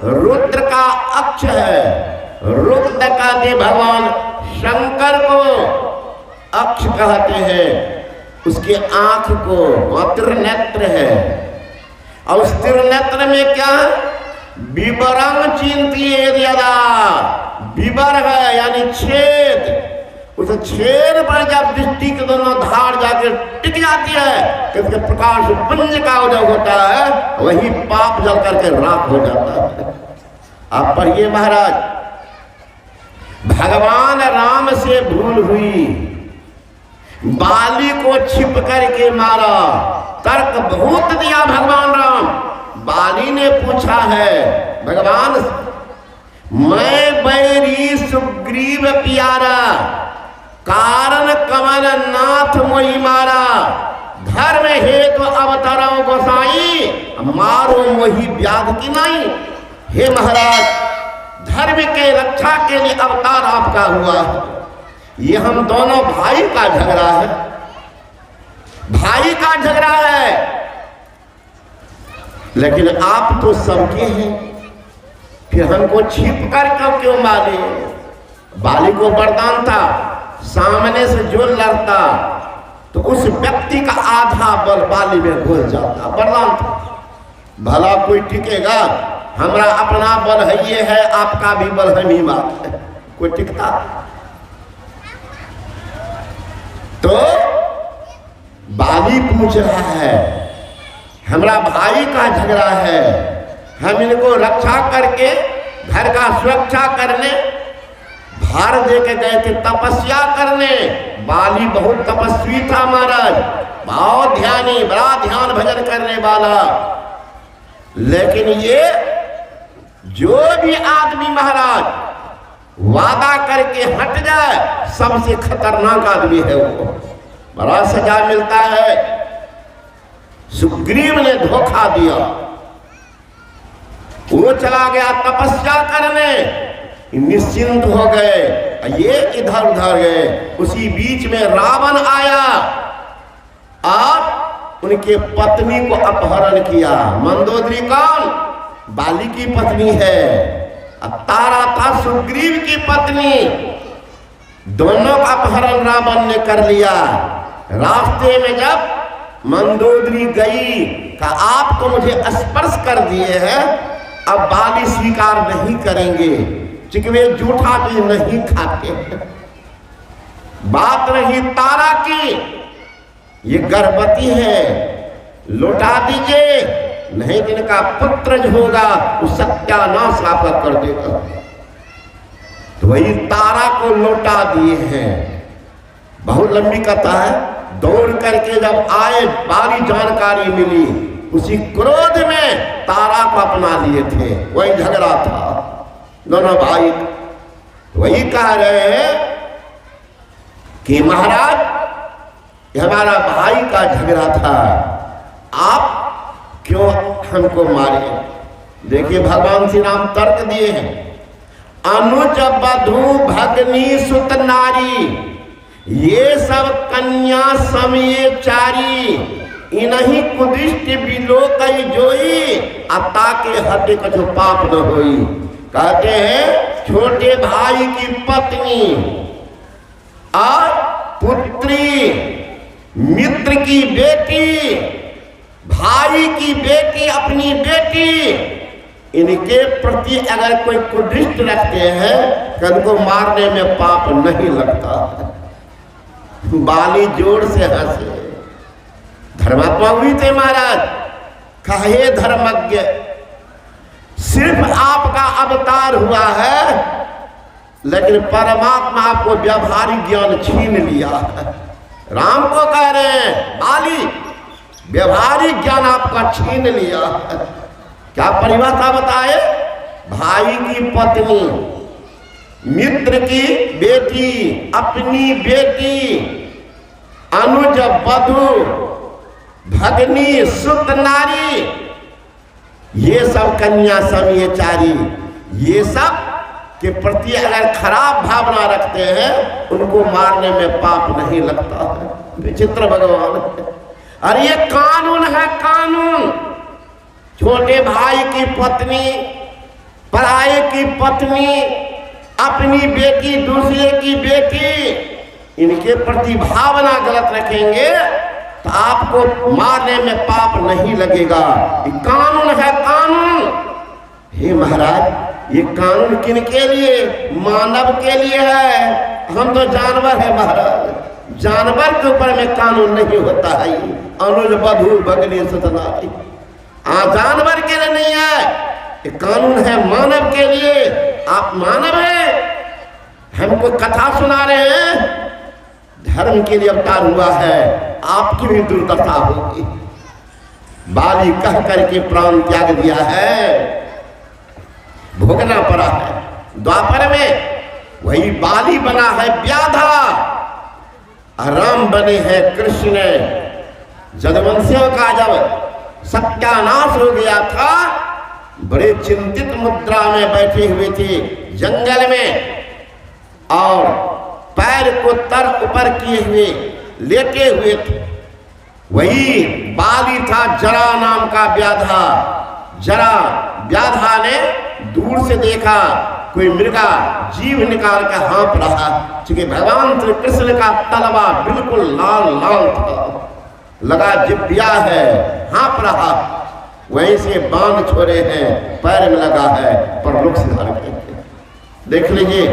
Speaker 1: रुद्र का अक्ष है। रुद्र कहते भगवान शंकर को अक्ष कहते हैं। उसके आंख को त्रिनेत्र है, और उस त्रिनेत्र में क्या है? विवरं चिन्तयेद्यथा। विवर है यानी छेद। उस छेद पर जब दृष्टि के दोनों धार जाकर टिक जाती है तो उसके प्रकाश पुंज का उदय होता है, वही पाप जल करके राख हो जाता है। आप पढ़िए महाराज, भगवान राम से भूल हुई, बाली को छिप करके मारा, तर्क बहुत दिया भगवान राम। बाली ने पूछा है, भगवान मैं बैरी सुग्रीव प्यारा, कारण कमल नाथ मोहि मारा। धर्म हेतु अवतरो गोसाई, मारो मोही व्याध की नहीं। हे महाराज, धर्म के रक्षा के लिए अवतार आपका हुआ है। ये हम दोनों भाई का झगड़ा है, भाई का झगड़ा है। लेकिन आप तो सबके हैं, फिर हमको छिप कर क्यों मारे? बाली को वरदान था, सामने से जो लड़ता तो उस व्यक्ति का आधा बल बाली में घुस जाता, वरदान था। भला कोई टिकेगा? हमारा अपना बल है, ये है, आपका भी बल है, नहीं बात है, कोई टिकता? तो बाली पूछ रहा है, हमारा भाई का झगड़ा है, हम इनको रक्षा करके घर का सुरक्षा करने भार दे के गए थे तपस्या करने। बाली बहुत तपस्वी था महाराज, बहुत ध्यानी, बड़ा ध्यान भजन करने वाला। लेकिन ये जो भी आदमी महाराज वादा करके हट जाए, सबसे खतरनाक आदमी है वो, बड़ा सजा मिलता है। सुग्रीव ने धोखा दिया, वो चला गया तपस्या करने, निश्चिंत हो गए, ये इधर उधर गए। उसी बीच में रावण आया और उनके पत्नी को अपहरण किया। मंदोदरी कौन? बाली की पत्नी है, तारा था सुग्रीव की पत्नी। दोनों का अपहरण रावण ने कर लिया। रास्ते में जब मंदोदरी गई, कहा आप तो मुझे स्पर्श कर दिए हैं, अब बाली स्वीकार नहीं करेंगे, क्योंकि वे जूठा भी नहीं खाते। बात रही तारा की, ये गर्भवती है, लौटा दीजिए, नहीं तो इनका पुत्र जो होगा वो सत्यानाश आपका कर देगा। तो वही तारा को लौटा दिए हैं। बहुत लंबी कथा है। दौड़ करके जब आए, बारी जानकारी मिली, उसी क्रोध में तारा को अपना लिए थे। वही झगड़ा था दोनों भाई। वही कह रहे हैं कि महाराज हमारा भाई का झगड़ा था, आप क्यों हमको मारे? देखिए भगवान श्री राम तर्क दिए हैं, अनुज वधू भगनी सुत नारी, ये सब कन्या समय चारी, इन्हीं कुदिष्ट बिलो कई जोई, अता के हटे कछु पाप न होई। कहते हैं छोटे भाई की पत्नी और पुत्री, मित्र की बेटी, भाई की बेटी, अपनी बेटी, इनके प्रति अगर कोई कुदृष्ट रखते हैं तो उनको मारने में पाप नहीं लगता। बाली जोर से हंसे। धर्मात्मा हुई थे महाराज, कहे धर्मज्ञ, सिर्फ आपका अवतार हुआ है, लेकिन परमात्मा आपको व्यावहारिक ज्ञान छीन लिया है। राम को कह रहे हैं बाली, व्यवहारिक ज्ञान आपका छीन लिया है। क्या परिभाषा बताए? भाई की पत्नी, मित्र की बेटी, अपनी बेटी, अनुज वधू भगनी सुत नारी, ये सब कन्या समयचारी, ये सब के प्रति अगर खराब भावना रखते हैं उनको मारने में पाप नहीं लगता है। विचित्र भगवान। अरे ये कानून है, कानून। छोटे भाई की पत्नी, पराये की पत्नी, अपनी बेटी, दूसरे की बेटी, इनके प्रति भावना गलत रखेंगे तो आपको मारने में पाप नहीं लगेगा। ये कानून है, कानून। हे महाराज, ये कानून किन के लिए? मानव के लिए है। हम तो जानवर है महाराज, जानवर के ऊपर में कानून नहीं होता है। अनुज वधू भगनी सुत नारी जानवर के लिए नहीं है, ये कानून है मानव के लिए। आप मानव हैं, हमको कथा सुना रहे हैं, धर्म के लिए अवतार हुआ है, आपकी भी दुर्दशा होगी। बाली कह करके प्राण त्याग दिया है, भोगना पड़ा है। द्वापर में वही बाली बना है व्याधा, राम बने हैं कृष्ण। जदवंशियों का जब सत्यानाश हो गया था, बड़े चिंतित मुद्रा में बैठे हुए थे जंगल में, और पैर को तर ऊपर किए हुए लेटे हुए थे। वही बाली था जरा नाम का व्याधा। जरा व्याधा ने दूर से देखा कोई मृगा जीभ निकाल कर हाँप रहा, क्योंकि भगवान श्री कृष्ण का तलवा बिल्कुल लाल लाल था, लगा जिब्या है, हाँप रहा। वहीं से बाण छोड़े हैं, पैर में लगा है, पर रुख से हट गए। देख लीजिए,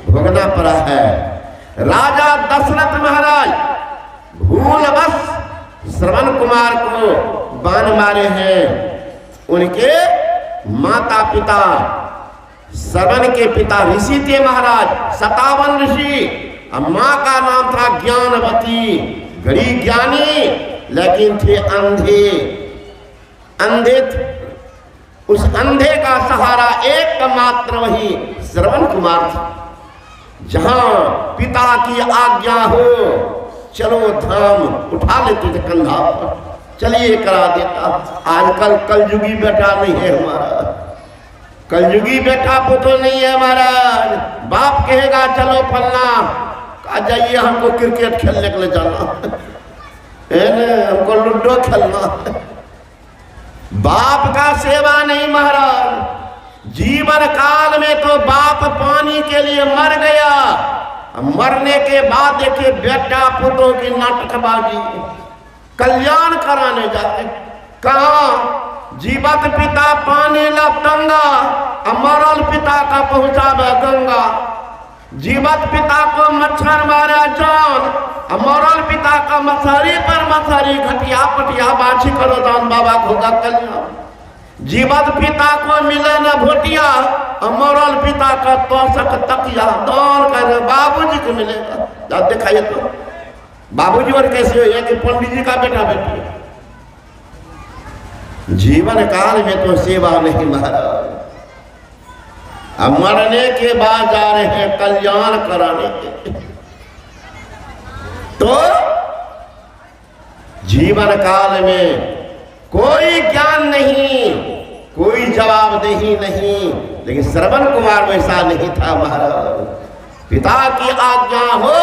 Speaker 1: भोगना पड़ा है। राजा दशरथ महाराज भूलवश श्रवण कुमार को बाण मारे हैं। उनके माता पिता, श्रवण के पिता ऋषि थे महाराज, 57 ऋषि। माँ का नाम था ज्ञानवती, घड़ी ज्ञानी, लेकिन थे अंधे। अंधे थे। उस अंधे का सहारा एकमात्र वही श्रवण कुमार था। जहां पिता की आज्ञा हो, चलो धाम, उठा लेते थे कंधा पर, चलिए करा देता। आजकल कलयुगी बेटा नहीं है हमारा, कलयुगी बेटा पुत्र नहीं है महाराज। बाप कहेगा चलो फलना, कहा जाइए हमको क्रिकेट खेलने के लिए जाना है ना, हमको लूडो खेलना। बाप का सेवा नहीं महाराज। जीवन काल में तो बाप पानी के लिए मर गया, मरने के बाद देखिए बेटा पुत्रों की नाटकबाजी, कल्याण कराने जाते। कहा जीवत पिता पानी ला तंगा, मरल पिता का पहुंचावे गंगा। जीवत पिता को मच्छर मारे जान, मरल पिता का मछरी पर मछरी, घटिया पटिया बाछी करो दान, बाबा होगा कल्याण। जीवत पिता को मिले न भोटिया, मरल पिता का तोषक तकिया, दान करे बाबूजी को मिलेगा। दिखाइए तो बाबूजी और कैसे हो, कि पंडित जी का बेटा बेटी। जीवन काल में तो सेवा नहीं महाराज, अब मरने के बाद जा रहे हैं कल्याण कराने के। तो जीवन काल में कोई ज्ञान नहीं, कोई जवाबदेही नहीं, लेकिन श्रवण कुमार वैसा नहीं था महाराज। पिता की आज्ञा हो,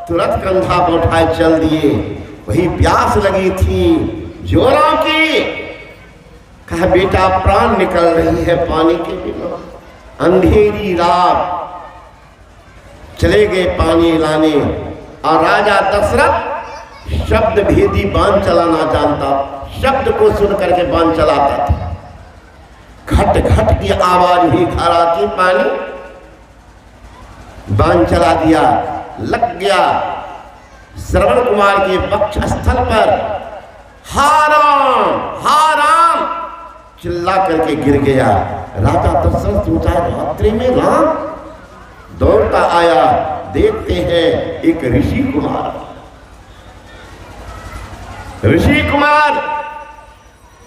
Speaker 1: तुरंत कंधा पर उठाए चल दिए। वही प्यास लगी थी जोरों की, कहा बेटा प्राण निकल रही है पानी के बिना। अंधेरी रात चले गए पानी लाने, और राजा दशरथ शब्द भेदी बाण चलाना जानता, शब्द को सुन करके बाण चलाता था। घट घट की आवाज हुई, खरा की पानी, बाण चला दिया, लग गया श्रवण कुमार के वक्ष स्थल पर। हाराम हाराम चिल्ला करके गिर गया। राजा दशरथ सोचा रात्रि में राम, दौड़ता आया, देखते हैं एक ऋषि कुमार। ऋषि कुमार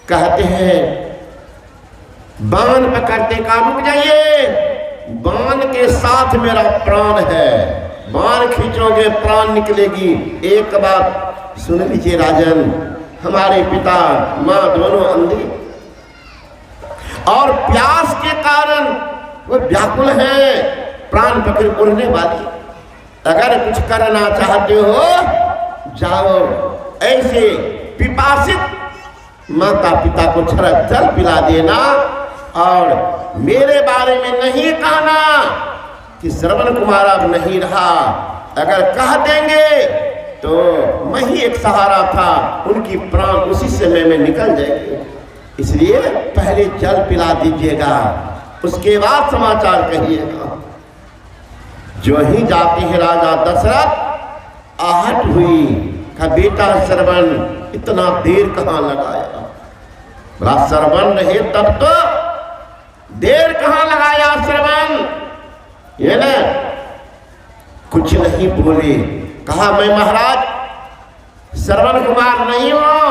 Speaker 1: कहते हैं बाण पकड़ते का रुक जाइए, बाण के साथ मेरा प्राण है, बाण खींचोगे प्राण निकलेगी। एक बात सुन लीजिए राजन, हमारे पिता माँ दोनों अंधे और प्यास के कारण वो व्याकुल है, प्राण पकड़ उड़ने वाली। अगर कुछ करना चाहते हो जाओ, ऐसे पिपासित माता पिता को थोड़ा जल पिला देना, और मेरे बारे में नहीं कहना कि श्रवण कुमार अब नहीं रहा। अगर कह देंगे तो मैं ही एक सहारा था, उनकी प्राण उसी समय में निकल जाएंगे। इसलिए पहले जल पिला दीजिएगा, उसके बाद समाचार कहिएगा। जो ही जाते हैं राजा दशरथ आहट हुई, कहा बेटा श्रवण इतना देर कहाँ लगाया? बोला श्रवण रहे तब तो देर कहाँ लगाया श्रवण? ये ना कुछ नहीं बोले। कहा मैं महाराज श्रवण कुमार नहीं हूं,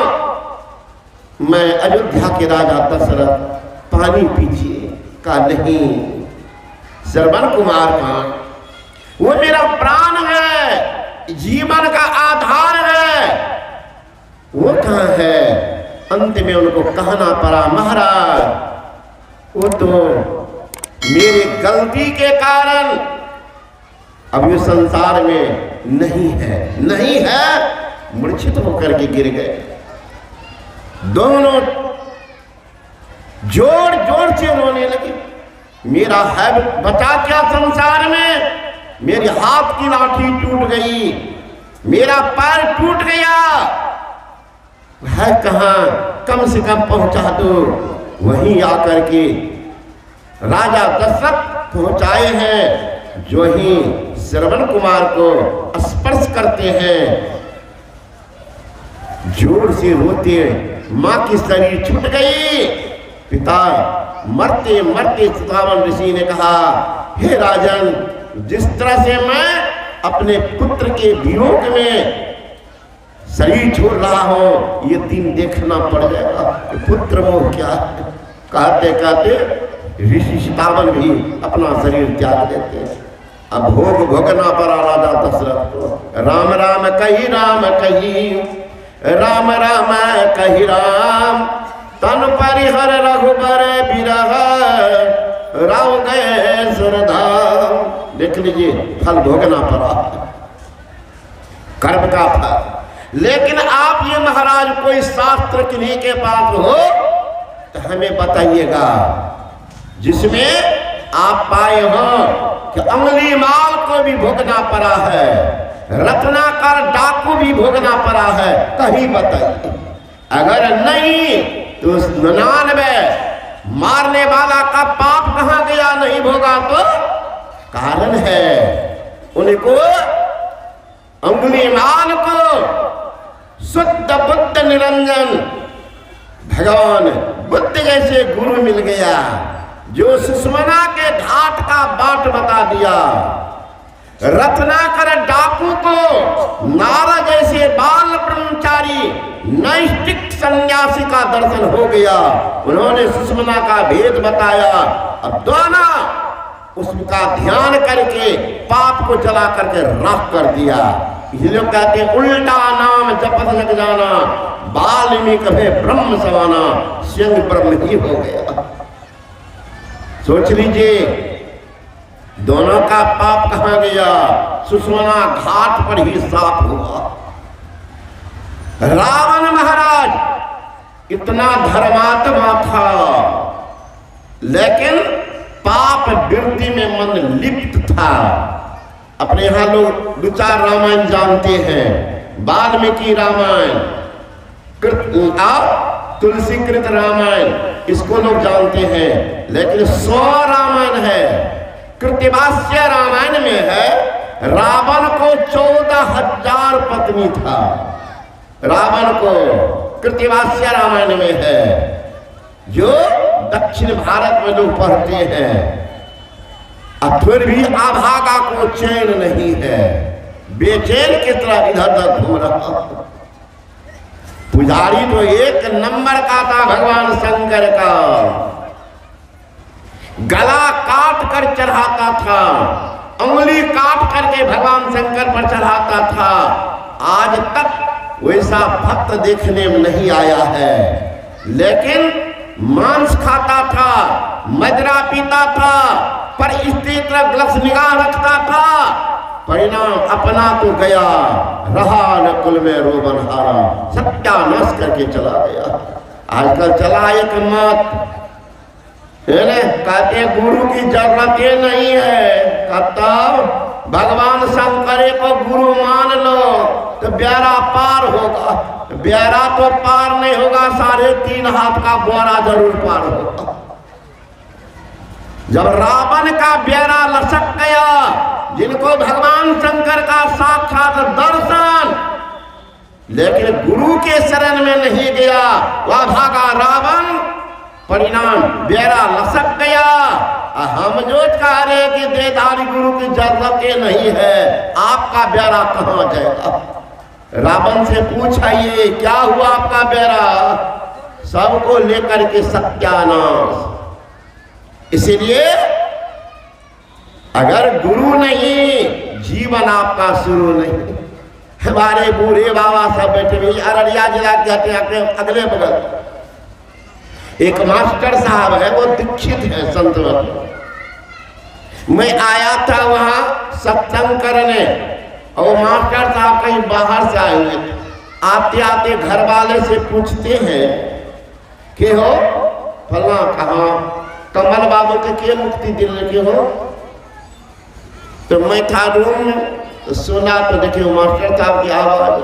Speaker 1: मैं अयोध्या के राजा दशरथ, पानी पीजिए। कहा नहीं, श्रवण कुमार का वो मेरा प्राण है, जीवन का आधार है, वो कहाँ है? अंत में उनको कहना पड़ा, महाराज वो तो मेरी गलती के कारण अब ये संसार में नहीं है। मूर्छित होकर के गिर गए। दोनों जोर जोर से रोने लगे। मेरा है बचा क्या संसार में? मेरे हाथ की लाठी टूट गई, मेरा पैर टूट गया, है कहां? कम से कम पहुंचा दो। वहीं आकर के राजा दशरथ पहुंचाए हैं। जो ही श्रवण कुमार को स्पर्श करते हैं, जोर से रोते, मां की शरीर छूट गई। पिता मरते मरते चितावन ऋषि ने कहा, हे राजन, जिस तरह से मैं अपने पुत्र के वियोग में शरीर छोड़ रहा हूं, ये दिन देखना पड़ जाएगा कि पुत्र मोह क्या है। कहते कहते ऋषि चितावन भी अपना शरीर त्याग देते। अब भोग भोगना पड़ा राजा दशरथ को। राम राम कही राम कही, राम राम कही राम, तन परिहर रघुबर बिरह, राव गए सुरधाम। देख लीजिए, फल भोगना पड़ा, कर्म का फल। लेकिन आप ये महाराज कोई शास्त्र किन्हीं के पास हो तो हमें बताइएगा जिसमें आप पाए हो कि अंगुली माल को भी भोगना पड़ा है, रत्नाकर डाकू भी भोगना पड़ा है, कहीं बताइए। अगर नहीं तो 99 मारने वाला का पाप कहां गया? नहीं भोगा तो कारण है उनको अंगुली माल को शुद्ध बुद्ध निरंजन भगवान बुद्ध जैसे गुरु मिल गया, जो सुषमना के घाट का बाट बता दिया। रत्नाकर डाकू को नारद जैसे बाल ब्रह्मचारी नैष्ठिक सन्यासी का दर्शन हो गया। उन्होंने सुषमना का भेद बताया। अब दोनों उसका ध्यान करके पाप को जला करके राख कर दिया। इसलिए कहते हैं उल्टा नाम जपत लग जाना, वाल्मीकि कहे ब्रह्म सवाना, स्वयं ब्रह्म ही हो गया। सोच लीजिए दोनों का पाप कहां गया? सुषमना घाट पर ही साफ हुआ। रावण महाराज इतना धर्मात्मा था, लेकिन पाप वृत्ति में मन लिप्त था। अपने यहां लोग 2-4 रामायण जानते हैं। वाल्मीकि रामायण, तुलसीकृत रामायण, इसको लोग जानते हैं। लेकिन 100 रामायण है। कृतिवास्य रामायण में है रावण को 14,000 पत्नी था। रावण को कृतिवास्य रामायण में है, जो दक्षिण भारत में लोग पढ़ते हैं। अब फिर भी अभागा को चैन नहीं है, बेचैन की तरह इधर उधर घूम रहा। पुजारी तो एक नंबर का था भगवान शंकर का, गला काट कर चढ़ाता था, उंगली काट करके भगवान शंकर पर चढ़ाता था। आज तक वैसा भक्त देखने में नहीं आया है। लेकिन मांस खाता था, मदिरा पीता था, पर स्त्री तरफ ग्लस निगाह रखता था। परिणाम अपना तो गया, रहा न कुल में रोबन हारा, सत्यानाश करके चला गया। आजकल चला एक मत, कहते गुरु की जरूरत नहीं है। कहता भगवान शंकर को गुरु मान लो तो ब्यारा पार होगा। ब्यारा तो पार नहीं होगा, 3.5 हाथ का बोरा जरूर पार होगा। जब रावण का ब्यारा लसक गया, जिनको भगवान शंकर का साक्षात दर्शन, लेकिन गुरु के शरण में नहीं गया, वह भागा रावण। परिणाम ब्यारा लसक गया। हम जो कह रहे कि देदारी गुरु की जरूरत नहीं है, आपका ब्यारा कहां जाएगा? रावण से पूछाइए क्या हुआ आपका ब्यारा? सबको लेकर के सत्यानाश। इसीलिए अगर गुरु नहीं, जीवन आपका शुरू नहीं हमारे बूढ़े बाबा सब बैठे हुए। अररिया जिला के अगले बगल एक मास्टर साहब है, वो दीक्षित है संत में। मैं आया था वहां सत्संग करने, और मास्टर साहब कहीं बाहर से आए हुए थे। आते आते घर वाले से पूछते हैं कि हो फला कहाँ, कमल बाबू के मुक्ति दिल के हो। तो मैं था रूम में, तो सुना तो देखिए मास्टर साहब की आवाज।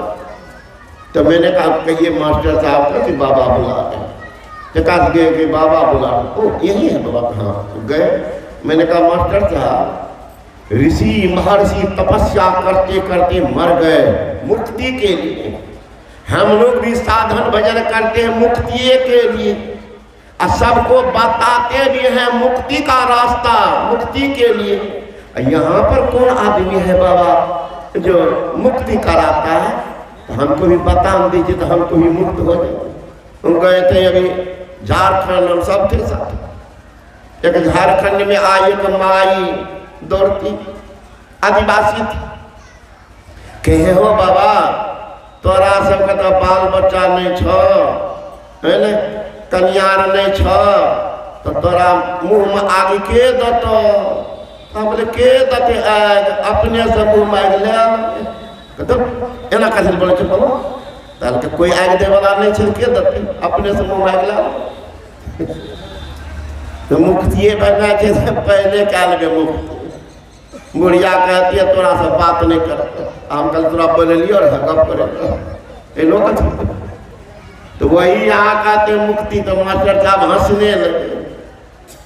Speaker 1: तो मैंने कहा कहिए मास्टर साहब को कि बाबा बुला रहे। कहा गए कि बाबा बुला रहे। ओ यही है बाबा। हाँ गए। मैंने कहा मास्टर साहब ऋषि महर्षि तपस्या करते करते मर गए मुक्ति के लिए, हम लोग भी साधन भजन करते हैं मुक्ति के लिए, और सबको बताते भी हैं मुक्ति का रास्ता मुक्ति के लिए। यहाँ पर कौन आदमी है बाबा जो मुक्ति कराता है, तो हमको भी बता दीजिए तो हमको भी मुक्त हो जाए। हम गए थे अभी झारखंड, हम सब थे साथ। एक झारखंड में आई एक माई दौड़ती आदिवासी थी, कहे हो बाबा तोरा सबके तो बाल बच्चा नहीं छो, है न कन्यार नहीं छो, तो तोरा मुँह में आगे के दतो। हम बोले के दते आग, अपने से मुँह मांग ले। तो एना कैसे बोले छे बोलो, ताल के कोई आग दे वाला नहीं छे, के दते अपने से मुँह मांग ले। तो मुक्तिये बनना चाहिए पहले काल में मुक्ति। बुढ़िया कहती है तोरा से बात नहीं करता, हम कल तोरा बोले लियो और गप करे लोग। तो वही यहाँ कहते मुक्ति। तो मास्टर साहब हंसने लगे।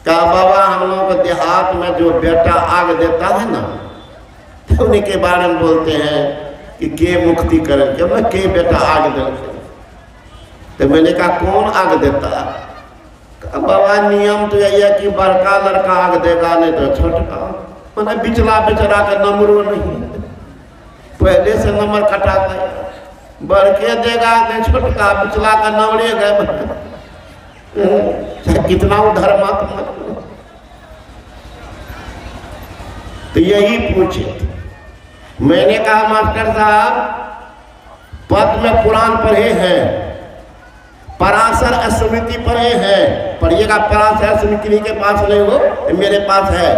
Speaker 1: कहा बाबा हम लोगों को देहात में जो बेटा आग देता है ना, तो उन्हीं के बारे में बोलते हैं कि के मुक्ति करें, जब मैं के बेटा आग देते। तो मैंने कहा कौन आग देता है? कहा बाबा नियम तो यही है कि बड़का लड़का आग देगा नहीं तो छोटका, मैंने बिचला बेचरा का नंबरो नहीं, पहले से नंबर कटा गया। बड़के देगा नहीं छोटका, बिचला का नंबरे गए। कितना उधर मत। तो यही पूछे थे। मैंने कहा मास्टर साहब पद में पुराण पढ़े हैं, पराशर स्मृति पढ़े हैं, पढ़िएगा। पराशर स्मृति के पास नहीं हो, मेरे पास है।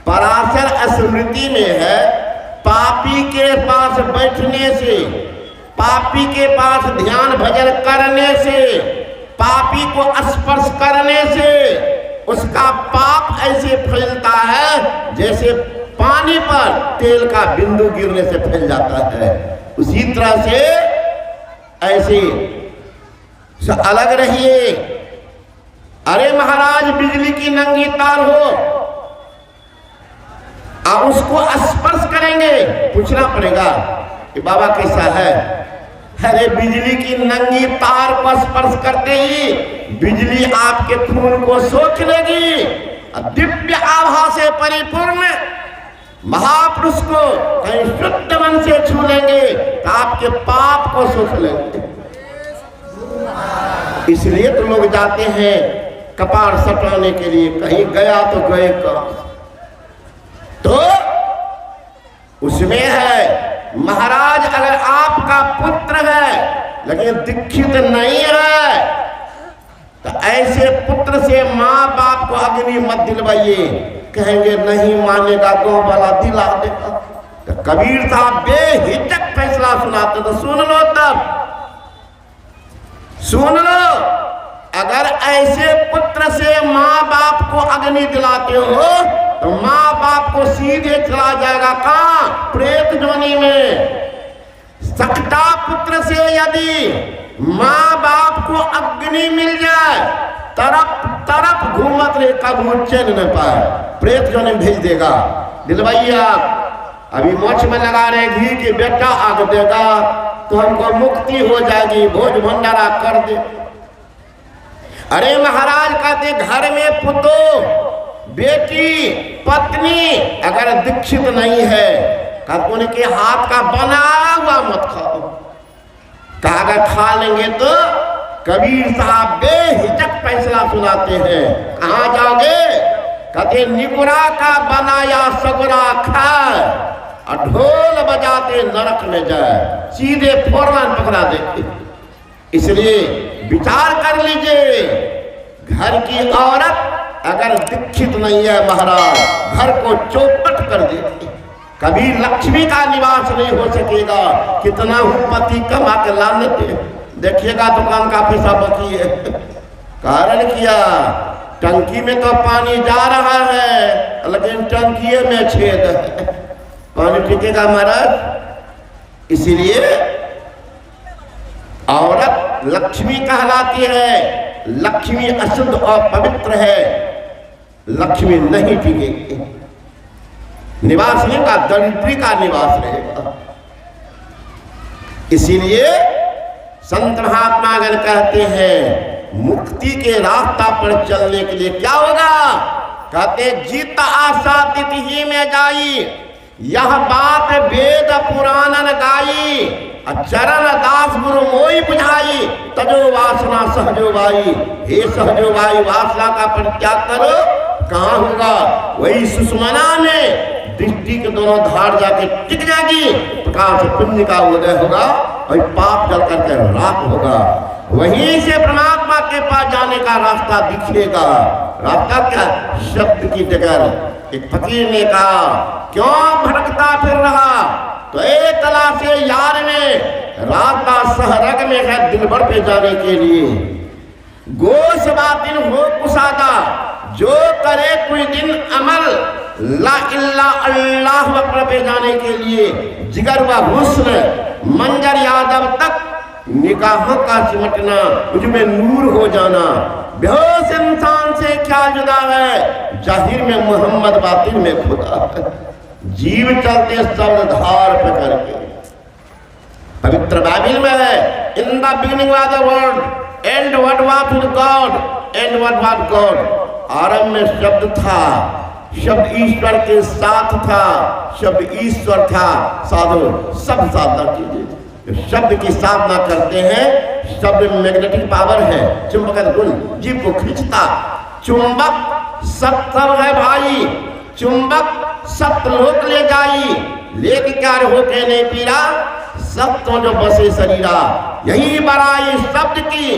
Speaker 1: पराशर स्मृति में है पापी के पास बैठने से, पापी के पास ध्यान भजन करने से, पापी को स्पर्श करने से उसका पाप ऐसे फैलता है जैसे पानी पर तेल का बिंदु गिरने से फैल जाता है। उसी तरह से ऐसे अलग रहिए। अरे महाराज बिजली की नंगी तार हो और उसको स्पर्श करेंगे, पूछना पड़ेगा कि बाबा कैसा है। अरे बिजली की नंगी तार को स्पर्श करते ही बिजली आपके खून को सोख लेगी। दिव्य आभा से परिपूर्ण महापुरुष को कहीं शुद्ध मन से छू लेंगे तो आपके पाप को सोख लेंगे। इसलिए तो लोग जाते हैं कपार सटाने के लिए, कहीं गया तो गए कब। तो उसमें है महाराज अगर आपका पुत्र है लेकिन दीक्षित नहीं है तो ऐसे पुत्र से माँ बाप को अग्नि मत दिलवाइए। कहेंगे नहीं मानेगा गाँव वाला दिला देगा। तो कबीर साहब बेहिचक फैसला सुनाते, तो सुन लो, तब सुन लो। अगर ऐसे पुत्र से माँ बाप को अग्नि दिलाते हो तो माँ बाप को सीधे चला जाएगा कहाँ? प्रेत जोनी में। सकता पुत्र से यदि माँ बाप को अग्नि मिल जाए तरफ तरफ घूमत रहे, कब चैन न पाए, प्रेत जोनी भेज देगा। दिलवाइए आप। अभी मोछ में लगा रहे घी के बेटा आग देगा तो हमको मुक्ति हो जाएगी, भोज भंडारा कर दे। अरे महाराज कहते घर में पुतो बेटी पत्नी अगर दीक्षित नहीं है कहते उनके हाथ का बनाया हुआ मत खाओ। कहा अगर खा लेंगे तो कबीर साहब बेहिचक फैसला सुनाते हैं। कहाँ जाओगे? कहते निगुरा का बनाया सगुरा खाए और ढोल बजाते नरक में जाए, सीधे फौरन पकड़ा देते। इसलिए विचार कर लीजिए, घर की औरत अगर दीक्षित नहीं है महाराज, घर को चौपट कर देती, कभी लक्ष्मी का निवास नहीं हो सकेगा। कितना ही पति कमा के लाने दे, देखिएगा दुकान का पैसा बाकी है। कारण क्या, टंकी में तो पानी जा रहा है लेकिन टंकी में छेद है, पानी टिकेगा महाराज। इसीलिए औरत लक्ष्मी कहलाती है, लक्ष्मी अशुद्ध और पवित्र है, लक्ष्मी नहीं टिकेगी, निवास नहीं का दरिद्री का निवास रहेगा। इसीलिए संत महात्मागण कहते हैं मुक्ति के रास्ता पर चलने के लिए क्या होगा, कहते जीत आशा तिथि ही में जाई, यह बात वेद पुराणन गाई, चरण दास गुरु मोई बुझाई, तजो वासना सहजो भाई। हे सहजो भाई, वासना का परित्याग करो, कहाँ होगा, वही सुषमना में दृष्टि के दोनों धार जाके टिक जाएगी, प्रकाश पुण्य का उदय होगा और पाप जल करके राख होगा। वहीं से परमात्मा के पास जाने का रास्ता दिखेगा। रास्ता क्या, शब्द की जगह। एक फकीर ने कहा क्यों भटकता फिर रहा, तो एक तला से यार में रास्ता सहरग में है दिलबर पे जाने के लिए। गोश बातिन हो कुसादा, जो करे कोई दिन अमल, ला इल्ला अल्लाह अकबर पे जाने के लिए। जिगर व हुस्न मंजर यादव तक निगाहों का सिमटना, मुझमें नूर हो जाना। बेहोश इंसान से क्या जुदा है, जाहिर में मोहम्मद बातिन में खुदा है। जीव चलते शब्द धार पकड़ के, पवित्र बाइबल में है in the beginning was the word and what was with God and what was God. आरंभ में शब्द था, शब्द ईश्वर के साथ था, शब्द ईश्वर था। साधु सब साधना कीजिए, शब्द की साधना करते हैं। शब्द में मैग्नेटिक पावर है, चुंबक गुण जीव को खींचता। चुंबक सत्य है भाई, चुंबक सत्य लोक ले जाई, लेके क्या हो के नहीं पीरा, सत्य जो बसे शरीरा। यही बड़ाई शब्द की,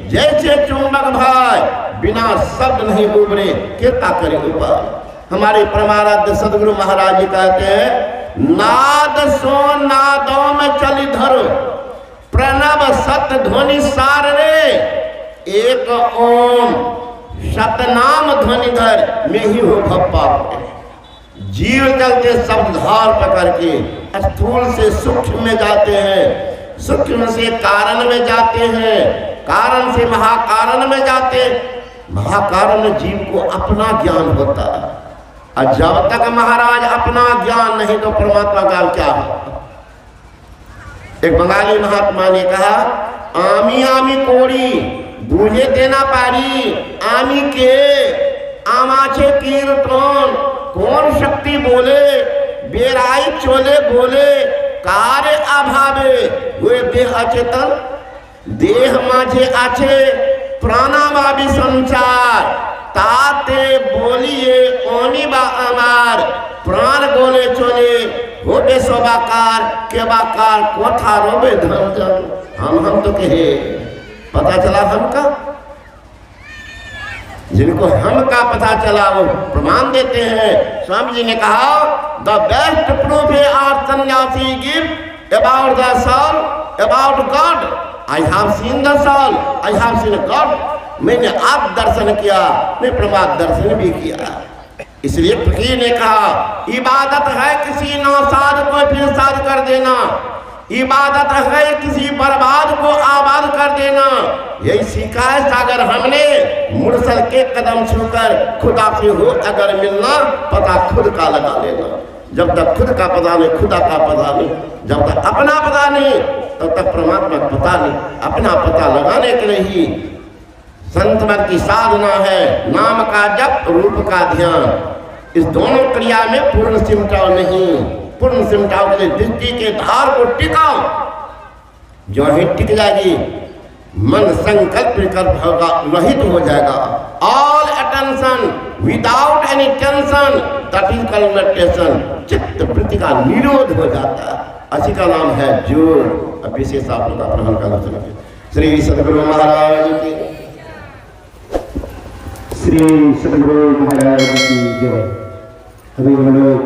Speaker 1: जैसे चुंबक भाई बिना शब्द नहीं उभरे, क्या करे उपाय। हमारे परमाराध्य सदगुरु महाराज जी कहते हैं नाद सो नादों में चली धरो, प्रणव सत्य ध्वनि सार रे, एक ओम सतनाम ध्वनि धर में ही हो भप्पा। जीव चलते शब्द धार पकड़ के स्थूल से सूक्ष्म में जाते हैं, सूक्ष्म से कारण में जाते हैं, कारण से महाकारण में जाते। महाकारण में जीव को अपना ज्ञान होता है, और जब तक महाराज अपना ज्ञान नहीं तो परमात्मा का क्या है। एक बंगाली महात्मा ने कहा आमी आमी कोड़ी बूझे देना पारी, आमी के आमाचे कीर्तन, कौन शक्ति बोले बेराई चोले बोले, कार्य अभावे हुए देह अचेतन, देह माझे आचे प्राणाभावी संसार, ताते बोलिए ओनी बा अमार, प्राण गोले चोले होबे सोबाकार के बाकार कोठा रोबे धन जन। हम तो कहे पता चला हमका, जिनको हम का पता चला वो प्रमाण देते हैं। स्वामी जी ने कहा द बेस्ट प्रूफ है our sannyasi give about the soul about God. I have seen the soul, I have seen God. मैंने आप दर्शन किया, मैं प्रमाद दर्शन भी किया। इसलिए फकीर ने कहा इबादत है किसी नासाद को फिर साध कर देना, इबादत है किसी बर्बाद को आबाद कर देना। यही सीखा है सागर हमने, मुरसल के कदम छूकर खुदा से हो अगर मिलना, पता खुद का लगा लेना। जब तक खुद का पता नहीं, खुदा का पता नहीं, जब तक अपना पता नहीं तब तक परमात्मा का पता नहीं। अपना पता लगाने के लिए ही संत मन की साधना है, नाम का जप, रूप का ध्यान। इस दोनों क्रिया में पूर्ण सिमटाव नहीं, पूर्ण सिमटाव के लिए दृष्टि के धार को टिकाओ। जो ही टिक जाएगी मन संकल्प विकल्प रहित हो जाएगा। All attention without any tension, that is called meditation. चित्त वृत्ति का निरोध हो जाता है, इसी का नाम है योग। अब विशेष आप लोग अपना का दर्शन करें। श्री सद्गुरु महाराज की,
Speaker 2: श्री सद्गुरु महाराज की जय। अभी हम लोग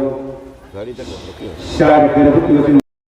Speaker 2: शारद